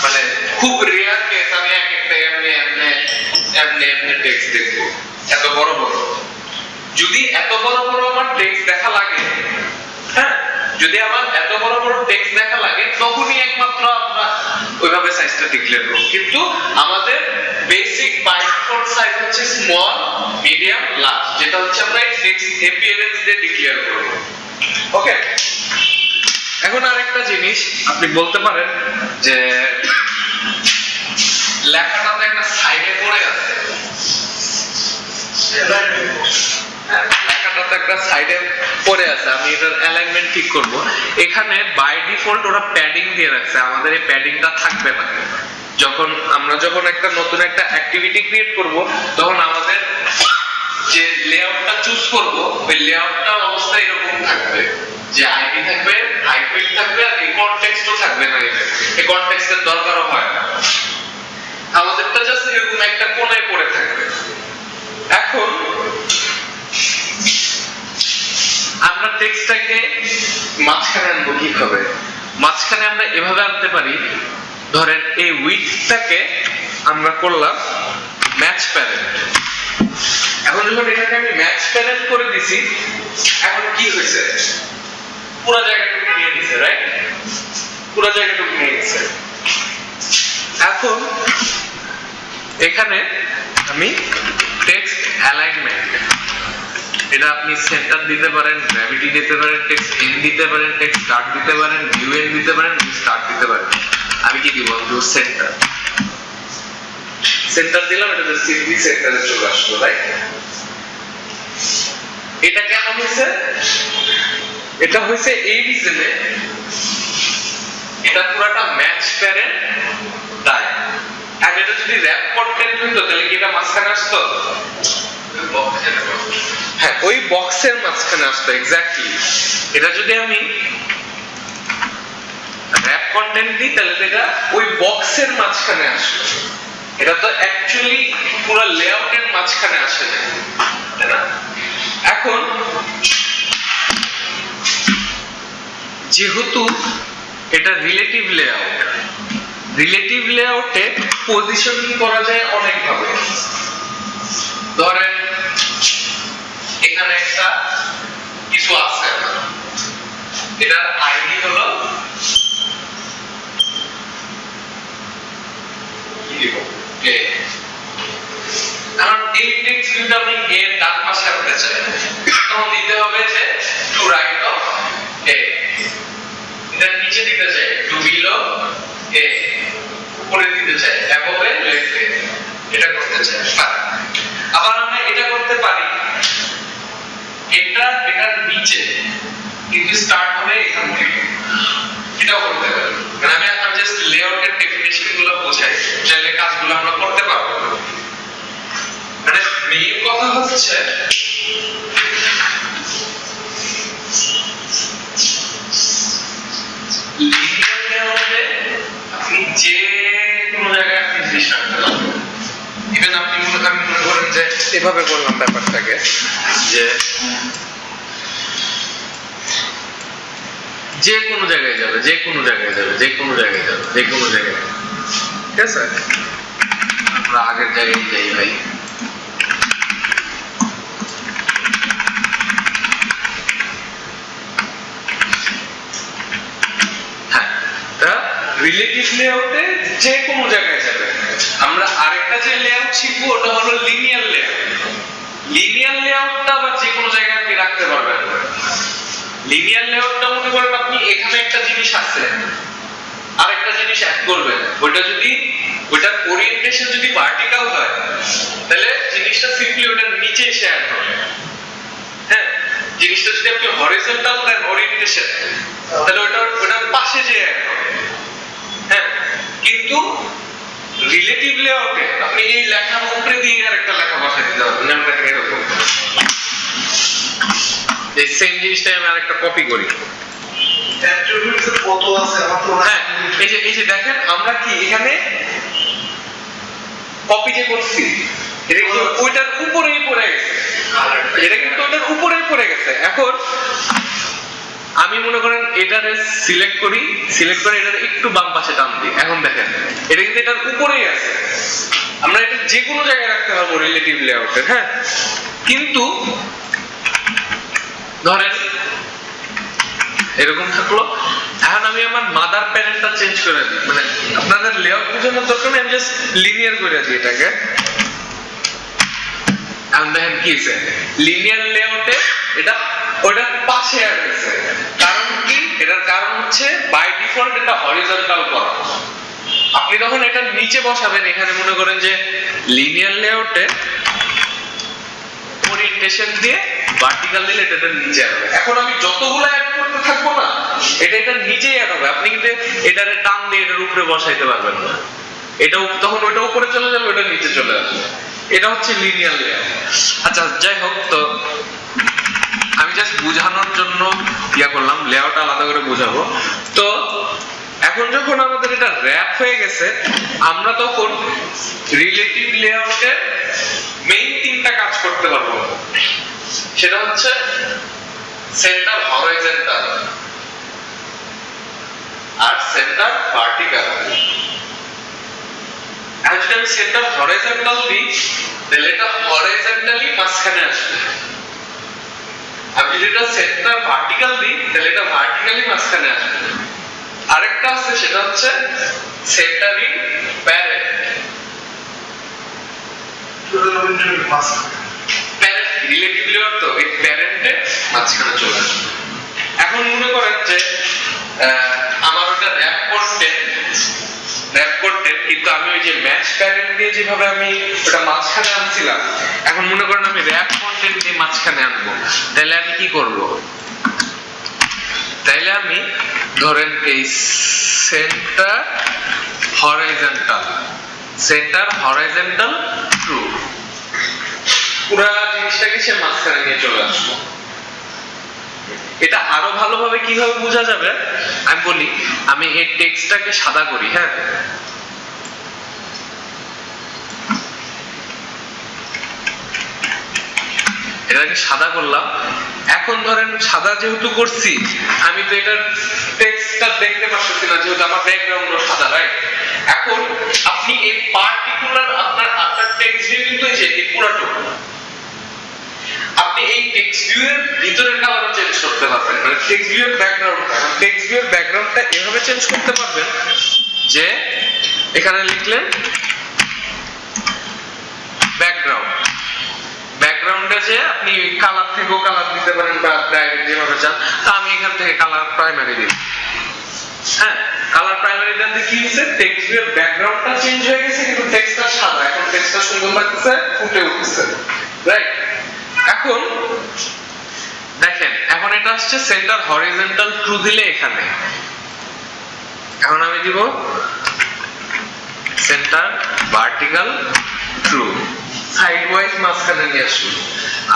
মানে খুব রেয়ার কেস আমি এক একটা এমনি টেক্সট দেখবো এত বড় বড়। যদি এত বড় বড় আমার টেক্সট দেখা লাগে, হ্যাঁ, যদি আমার এত বড় বড় টেক্সট দেখা লাগে, তখনই একমাত্র আমরা ওইভাবে সাইজটা ডিক্লেয়ার করব। কিন্তু আমাদের বেসিক বাই ডিফল্ট সাইজ হচ্ছে স্মল, মিডিয়াম, লার্জ, যেটা যেটা হচ্ছে আমরা টেক্সট অ্যাপিয়ারেন্স দিয়ে ডিক্লেয়ার করব। ওকে, এখন আরেকটা জিনিস আপনি বলতে পারেন যে লেখাটা তো একটা সাইডে পড়ে আছে, লেখাটা তো একটা সাইডে পড়ে আছে, আমি এটার অ্যালাইনমেন্ট ঠিক করব। এখানে বাই ডিফল্ট ওরা প্যাডিং দিয়ে রাখছে, আমাদের এই প্যাডিংটা থাকবে না। যখন একটা নতুন একটা অ্যাক্টিভিটি ক্রিয়েট করব, তখন আমাদের যে লেআউটটা চুজ করব, ওই লেআউটটা অবস্থা এরকম থাকবে যে আইডি থাকবে, হাইফেন থাকবে, আর এই কনটেক্সটও থাকবে না। এই কনটেক্সটের দরকারও হয় না, আমাদেরটা জাস্ট এরকম একটা কোণায় পড়ে থাকবে। এখন আমরা টেক্সটটাকে মাঝখানে আনবো কিভাবে? মাঝখানে আমরা এভাবে আনতে পারি, ধরেন এই উইডথটাকে আমরা করলাম ম্যাচ প্যারেন্ট। এখন যখন এটাকে আমি ম্যাচ প্যারেন্ট করে দিছি, এখন কি হয়েছে? পুরো জায়গাটুকু নিয়ে নিছে, রাইট? পুরো জায়গাটুকু নিয়ে নিছে। এখন এখানে আমি টেক্সট অ্যালাইনমেন্ট, এটা আপনি সেন্টার দিতে পারেন, গ্র্যাভিটি দিতে পারেন, টেক্সট এন দিতে পারেন, টেক্সট স্টার্ট দিতে পারেন, ভিউ এন দিতে পারেন, ভিউ স্টার্ট দিতে পারেন। আমি কি দিব? আমি সেন্টার। সেন্টার দিলাম, এটা জাস্ট সিম্পলি সেন্টারে চলে আসলো, রাইট? এটা কেন হয়েছে? এটা হয়েছে এই রিজনে, এটা পুরোটা ম্যাচ প্যারেন্ট তাই। আর এটা যদি র‍্যাপ কন্টেন্ট হতো তাহলে কি এটা মাঝখানে আসতো? হ্যাঁ, ওই বক্সের মাঝখানে আসতো, এক্স্যাক্টলি। এটা যদি আমি র‍্যাপ কন্টেন্ট দিই তাহলে এটা ওই বক্সের মাঝখানে আসবে। এটা তো অ্যাকচুয়ালি পুরো লেআউটের মাঝখানে আসে না, তাই না? এখন যেহেতু এটা রিলেটিভ লেআউট, রিলেটিভ লেআউটে পজিশনিং করা যায় অনেক ভাবে। ধরেন এখানে একটা কিছু আছে, এটার আইডি হলো কি দিব? এ। কারণ এই টেক্সট যদি আমি এর ডান পাশে আনতে চাই, তখন দিতে হবে যে টু রাইট অফ এ। এটা নিচে দিতে চাই টু বিলো এ, উপরে দিতে চাই অ্যাবভ এ লেফট এ, এটা করতে চাই। আবার আমরা এটা করতে পারি, এটার নিচে কিন্তু স্টার্ট হবে এখান থেকে, এটাও করতে পারি। মানে আমি এখন জাস্ট লেআউটের ডেফিনিশন গুলো বোঝাই, চাইলে কাজগুলো আমরা করতে পারবো। মানে মেইন কথা হচ্ছে লিনিয়ার লেআউটে আপনি যে কোনো জায়গায় আপনি জিনিস রাখতে পারবেন। ইভেন আপনি মনে করেন যে এভাবে বললাম ব্যাপারটাকে, যে কোনো জায়গায় যাবে, যে কোনো জায়গায় যাবে, যে কোনো জায়গায় যাবে, যে কোনো জায়গায়, ঠিক আছে? আমরা আগের জায়গায় যাই ভাই। হ্যাঁ, তা রিলেটিভ লেআউটে যে কোনো জায়গায় যাবে। আমরা আরেকটা যে লেআউট শিখবো ওটা হলো লিনিয়ার লেআউট। লিনিয়ার লেআউটটা আবার যে কোনো জায়গায় আপনি রাখতে পারবেন। লিনিয়ার লেআউটটা মনে করেন আপনি এখানে একটা জিনিস আছে, আরেকটা জিনিস অ্যাড করবেন, ওইটার ওরিয়েন্টেশন যদি ভার্টিক্যাল হয় তাহলে জিনিসটা সিম্পলি ওটার নিচে এসে অ্যাড হবে। হ্যাঁ, জিনিসটা যদি আপনি হরিজন্টাল দেন ওরিয়েন্টেশন, তাহলে ওটার পাশে যে অ্যাড হবে। হ্যাঁ, কিন্তু রিলেটিভ লেআউটে আপনি এই লেখার উপরে দিয়ে আরেকটা লেখা বসাই দিতে পারবেন। যেমন দেখেন এরকম, এই সেম জিনিসটাই আমি আরেকটা কপি করি। অ্যাট্রিবিউটস কত আছে আমার তো হ্যাঁ, এই যে দেখেন আমরা কি এখানে কপি যে করছি, এটা কিন্তু ওইটার উপরেই পড়ে গেছে, এটা কিন্তু ওইটার উপরেই পড়ে গেছে। এখন আমি মনে করেন এটারে সিলেক্ট করে এটার একটু বাম পাশে টান দিই। এখন দেখেন এটা কিন্তু এটার উপরেই আছে, আমরা এটা যে কোনো জায়গায় রাখতে পারবো রিলেটিভ লেআউটে। হ্যাঁ, কিন্তু ধরেন এরকম থাকলো, এখন আমি আমার মাদার প্যারেন্টটা চেঞ্জ করে দিই। মানে আপনাদের লেআউট বোঝানোর দরকার নেই, আমি জাস্ট লিনিয়ার করে দিই এটাকে। এখন দেখেন কি হয়েছে, লিনিয়ার লেআউটে এটা ওটার পাশে অ্যাড হয়েছে। কারণ কি? এটার কারণ হচ্ছে বাই ডিফল্ট এটা হরিজন্টাল করা। আপনি যখন এটা নিচে বসাবেন, এখানে মনে করেন যে লিনিয়ার লেআউটে ওরিয়েন্টেশন দিয়ে ভার্টিক্যাল দিলে এটা নিচে আসবে। এখন আমি যতগুলো অ্যাড করতে থাকবো না, এটা নিচেই অ্যাড হবে। আপনি কিন্তু এটারে টান দিয়ে এটার উপরে বসাইতে পারবেন না। এটা তখন ওইটা উপরে চলে যাবে, ওটা নিচে চলে আসবে। এটা হচ্ছে লিনিয়ার লেআউট। আচ্ছা যাই হোক, তো আমি জাস্ট বোঝানোর জন্য ইয়া করলাম, লেআউট আলাদা করে বোঝাবো। তো এখন যখন আমাদের এটা র‍্যাপ হয়ে গেছে, আমরা তখন রিলেটিভ লেআউটের মেইন তিনটা কাজ করতে পারবো। সেটা হচ্ছে সেন্টার হরাইজন্টাল আর সেন্টার ভার্টিক্যাল। আর যদি আমি সেন্টার হরাইজন্টাল দিই, তাহলে এটা হরাইজন্টালি মাঝখানে আসবে। আমি যদি এটা সেন্টার ভার্টিক্যাল দিই, তাহলে এটা ভার্টিক্যালি মাঝখানে আসবে। আরেকটা আছে, সেটা হচ্ছে centre in parent. Parent relative layout, তো এই প্যারেন্টে মাঝখানে চলে আসবে। এখন মনে করেন যে আমার ওটা র‍্যাপ করতে, কিন্তু আমি ওই যে ম্যাচ প্যারেন্ট দিয়ে যেভাবে আমি ওটা মাঝখানে আনছিলাম, এখন মনে করেন আমি র‍্যাপ কন্টেন্ট দিয়ে মাঝখানে আনবো, তাহলে আমি কি করব? তাইলে আমি ধরেন এই সেন্টার হরাইজন্টাল ট্রু পুরো জিনিসটাকে সে মাঝখানে নিয়ে চলে আসবো। এটা আরো ভালোভাবে কিভাবে বোঝা যাবে আমি বলি। আমি এই টেক্সটটাকে সাদা করি, হ্যাঁ, এটাকে সাদা করলাম। এখন ধরেন সাদা যেহেতু করছি, আমি তো এটার টেক্সটটা দেখতে পাচ্ছি না, যেহেতু আমার ব্যাকগ্রাউন্ডও সাদা, রাইট? এখন আপনি এই পার্টিকুলার আপনার টেক্সট ভিউ কিন্তু এই যে এই পুরোটুকু, আপনি এই টেক্সট ভিউ এর ভিতরের কালারও চেঞ্জ করতে পারবেন। মানে টেক্সট ভিউ এর ব্যাকগ্রাউন্ডটা এভাবে চেঞ্জ করতে পারবেন যে এখানে লিখলেন ব্যাকগ্রাউন্ডে যে আপনি কালার থেকেও কালার দিতে পারেন বা ডাইরেক্ট যেভাবে চান। তা আমি এখান থেকে কালার প্রাইমারি দিই, হ্যাঁ, কালার প্রাইমারি দেন দিয়ে কি হচ্ছে, টেক্সট ভিউ এর ব্যাকগ্রাউন্ডটা চেঞ্জ হয়ে গেছে, কিন্তু টেক্সটটা সাদা। এখন টেক্সটটা সুন্দর লাগতেছে, ফুটে উঠছে, রাইট? এখন দেখেন, এখন এটা আসছে সেন্টার হরাইজন্টাল ট্রু দিলে এখানে, এখন আমি দিব centre vertical true, side wise মাঝখানে নিয়ে আসুন।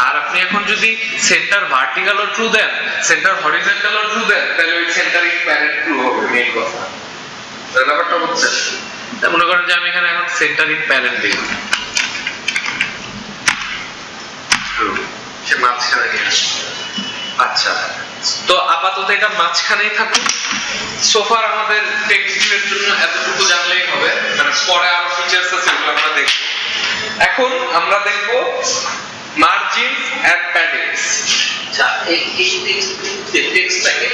আর আপনি এখন যদি সেন্টার ভার্টিক্যাল ও ট্রু দেন, সেন্টার হরিজন্টাল ও ট্রু দেন, তাহলে ওই সেন্টার ইন প্যারেন্ট ট্রু হবে, মেইন কথা। তাহলে ব্যাপারটা হচ্ছে, মনে করেন যে আমি এখানে এখন সেন্টার ইন প্যারেন্ট দিই, ট্রু, সে মাঝখানে নিয়ে আসবে। আচ্ছা, তো আপাতত এটা মাঝখানেই থাকুক। সোফার আমাদের টেক্সট ভিউয়ের জন্য এতটুকু জানলেই হবে, মানে পরে আরো ফিচারস আছে সেগুলো আমরা দেখব। এখন আমরা দেখব মার্জিন এন্ড প্যাডিংস। আচ্ছা, এই টেক্সটটাকে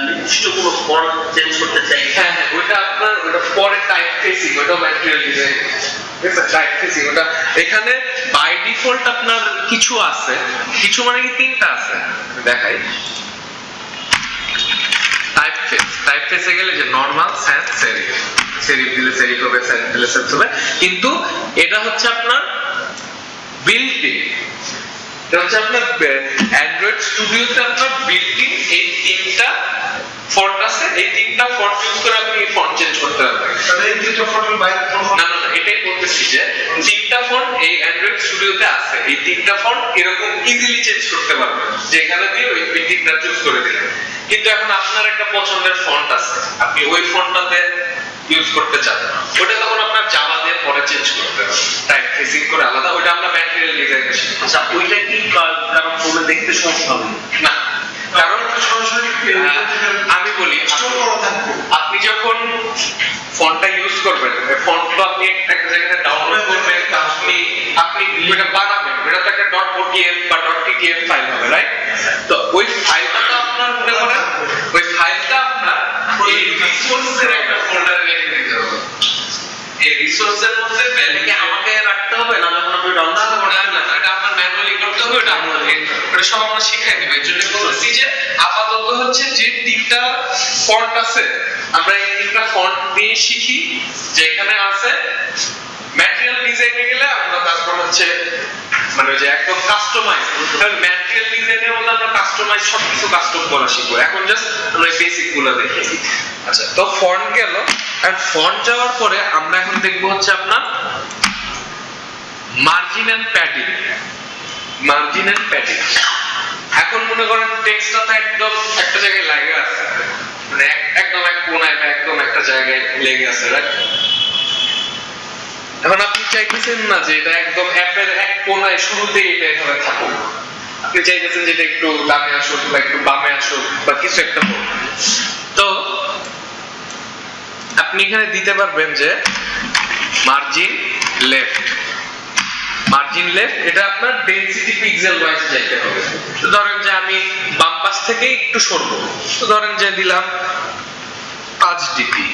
নির্দিষ্ট কোনো ফন্ট চেঞ্জ করতে চাই, হ্যাঁ, ওটা আপনার ওটা পরে টাইপ ফেসিং, ওটা ম্যাটেরিয়াল ডিজাইন, টাইপ ফেসিং। ওটা এখানে বাই ডিফল্ট আপনার কিছু আছে, কিছু মানে কি তিনটা আছে, দেখাই। টাইপ ফেসে গেলে যে নরমাল, স্যান্স, সেরিফ। সেরিফ দিলে সেরিফ হবে, স্যান্স দিলে স্যান্স হবে। কিন্তু এটা হচ্ছে আপনার বিল্ট ইন, এটা হচ্ছে আপনার অ্যান্ড্রয়েড স্টুডিওতে আপনার বিল্ট ইন এই তিনটা ফন্ট আছে। এই তিনটা ফন্ট ইউজ করে আপনি ফন্ট চেঞ্জ করতে পারবেন। তাহলে এই তিনটা ফন্টের বাইরে কোনো না, এটাই বলতেছি যে তিনটা ফন্ট এই অ্যান্ড্রয়েড স্টুডিওতে আছে। এই তিনটা ফন্ট এরকম ইজিলি চেঞ্জ করতে পারবেন, যে এখানে দিয়ে ওই তিনটা চুজ করে দিলেন। কিন্তু এখন আপনার একটা পছন্দের ফন্ট আছে, আপনি ওই ফন্টটাতে ইউজ করতে চান, ওটা তখন আপনার জাভা দিয়ে পরে চেঞ্জ করতে হবে, টাইপ ফেসিং করে আলাদা। ওটা আমরা ম্যাটেরিয়াল ডিজাইনে শিখব। আচ্ছা, ওইটা কি কারণ ফোনে দেখতে সমস্যা হবে না, কারণ সরাসরি আমি বলি, স্টোর করা থাকবে। আপনি যখন ফন্টটা ইউজ করবেন, ফন্টটা আপনি একটা জায়গাতে ডাউনলোড করবেন, আপনি এটা বানাবেন, এটা তো একটা .otf বা .ttf ফাইল হবে, রাইট? তো ওই ফাইলটা তো আপনার মনে করেন, ওই ফাইলটা আপনার এই রিসোর্সের একটা ফোল্ডারে রেখে দিতে হবে। এই রিসোর্সের মধ্যে ভ্যালিকে আমাকে রাখতে হবে না, যখন আপনি ডাউনলোড করবেন, না, এটা আপনার থাকবে ওটা আমাদেরকে ওটা সব আমরা শিখাই দিব। এর জন্য বলছি যে আপাতত হচ্ছে যে তিনটা ফন্ট আছে আমরা এই তিনটা ফন্ট দিয়ে শিখি, যে এখানে আছে ম্যাটেরিয়াল ডিজাইনে গেলে আমরা তারপর হচ্ছে মানে যে একদম কাস্টমাইজ, তাহলে ম্যাটেরিয়াল ডিজাইনের মধ্যে আমরা কাস্টমাইজ সবকিছু কাস্টম করা শিখবো। এখন জাস্ট আমরা এই বেসিক গুলো দেখি। আচ্ছা, তো ফন্ট গেল, আর ফন্ট যাওয়ার পরে আমরা এখন দেখবো হচ্ছে আপনার margin and padding. Margin and padding, এখন মনে করেন টেক্সটটা তো একদম একটা জায়গায় লাগে আছে, মানে একদম এক কোণায় বা একদম একটা জায়গায় লেগে আছে, রাইট? এখন আপনি চাইতেছেন না যে এটা একদম অ্যাপের এক কোণায় শুরুতেই এটা এভাবে থাকুক, আপনি চাইতেছেন যে এটা একটু ডানে আসুক বা একটু বামে আসুক বা কিছু একটা হোক। তো আপনি এখানে দিতে পারবেন যে মার্জিন লেফট, মার্জিন লেফট, এটা আপনার ডেনসিটি পিক্সেল ওয়াইজ যাইতে হবে। তো ধরেন যে আমি বাম পাশ থেকে একটু সরবো, তো ধরেন যে দিলাম 5 ডিপি,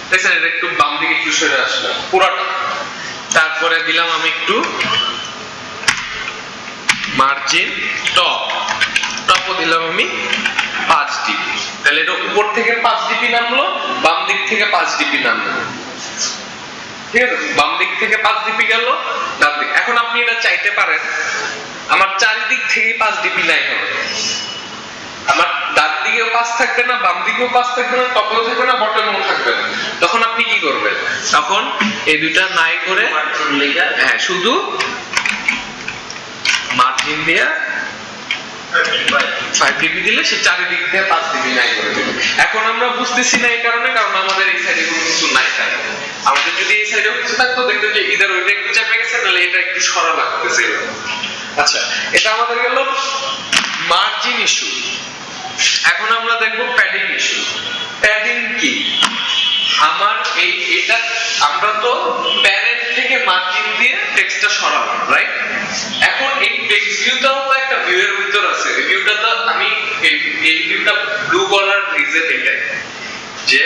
দেখছেন এটা একটু বাম দিকে একটু সরে আসলো পুরোটা। তারপরে দিলাম আমি একটু মার্জিন টপ, টপও দিলাম আমি 5 ডিপি, তাহলে এটা উপর থেকে 5 ডিপি নামলো, বাম দিক থেকে 5 ডিপি নামলো, ঠিক আছে? বাম দিক থেকে 5 ডিপি গেল, ডান দিক। এখন আপনি এটা চাইতে পারেন আমার চারিদিক থেকে 5 ডিপি নাই হবে, আমার ডান দিকেও 5 থাকবে না, বাম দিকেও 5 থাকবে না, টপেও থাকবে না, বটমেও থাকবে না। তখন আপনি কি করবেন? তখন এই দুইটা নাই করে হ্যাঁ শুধু মার্জিন দিয়ে 5 ডিবি দিলে সে চারিদিক দিয়ে 5 ডিবি নাই করে দেবে। এখন আমরা বুঝতেছি না এই কারণে, কারণ আমাদের এই সাইডে কোনো কিছু নাই থাকে। আমাদের যদি এই সাইডেও কিছু থাকতো দেখতেন যে ইদার ওইটা একটু চেপে গেছে, নাহলে এটা একটু সরা লাগতেছে। আচ্ছা, এটা আমাদের গেল মার্জিন ইস্যু। এখন আমরা দেখবো প্যাডিং ইস্যু। প্যাডিং কি? আমার এই এটা আমরা তো প্যারেন্ট থেকে মার্জিন দিয়ে টেক্সটটা সরালাম, রাইট? এখন এই টেক্সট ভিউটাও তো একটা ভিউ এর ভিতর আছে। এই ভিউটা তো আমি এই ভিউটা ব্লু করার রিজন এটাই যে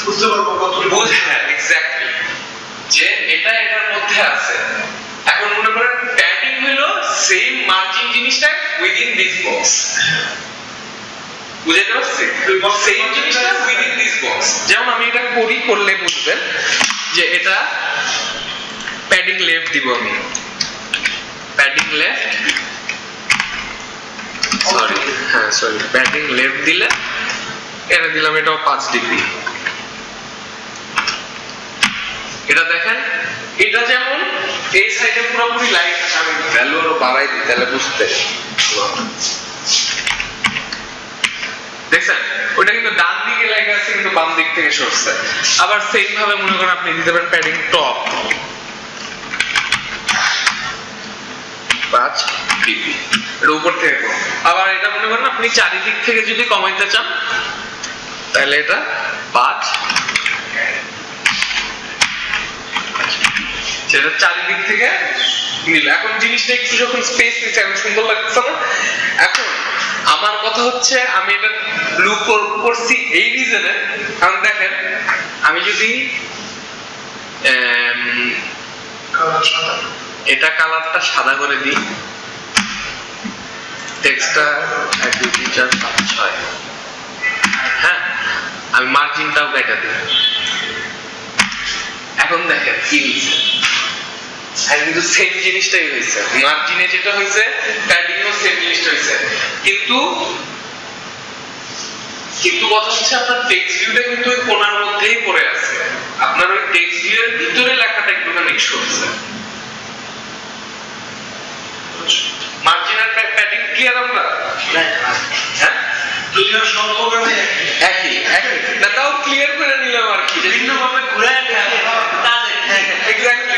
বুঝতে পারবো কত হ্যাঁ এক্স্যাক্টলি, যে এটা এটার মধ্যে আছে। এখন মনে করেন প্যাডিং হলো সেম মার্জিন জিনিসটা উইদিন দিস বক্স, বুঝতে পারছেন? সেম জিনিসটা উইদিন দিস বক্স। যেমন আমি এটা করলে বুঝবেন যে এটা প্যাডিং লেফট দিব আমি, padding left, sorry padding left দিলে এটা দিলাম, এটাও 5 ডিগ্রি। এটা দেখেন, এটা যেমন এই সাইডে পুরোপুরি লাইট, আমি ভ্যালু আরো বাড়াই দিই তাহলে বুঝতে দেখছেন, ওটা কিন্তু ডান দিকে লেগে আছে কিন্তু বাম দিক থেকে সরছে। আবার সেম ভাবে মনে করেন আপনি দিতে পারেন প্যাডিং টপ 5 ডিপি, এটা উপর থেকে কম। আবার এটা মনে করেন আপনি চারিদিক থেকে যদি কমাইতে চান তাহলে এটা 5, সেটা চারিদিক থেকে নিল। এখন জিনিসটা একটু যখন স্পেস নিচ্ছে এখন সুন্দর লাগছে না? এখন আমার কথা হচ্ছে আমি এটা ব্লু করছি এই রিজনে, কারণ দেখেন আমি যদি এটা কালারটা সাদা করে দিই, টেক্সটটা 1 2 3 4 5 6, হ্যাঁ আমি মার্জিনটাও কেটে দিই। এখন দেখেন কি হয়েছে, কিন্তু সেম জিনিসটাই হয়েছে, মার্জিনে যেটা হয়েছে প্যাডিংও সেম জিনিসটা হয়েছে, কিন্তু কথা হচ্ছে আপনার টেক্সট ভিউটা কিন্তু ওই কোণার মধ্যেই পড়ে আছে, আপনার ওই টেক্সট ভিউ এর ভিতরে লেখাটা একটুখানি সরছে। মার্জিন আর প্যাডিং ক্লিয়ার আমরা? হ্যাঁ দুনিয়ার সব প্রোগ্রামে একই না, তাও ক্লিয়ার করে নিলাম আর কি, ভিন্নভাবে ঘুরে এক্স্যাক্টলি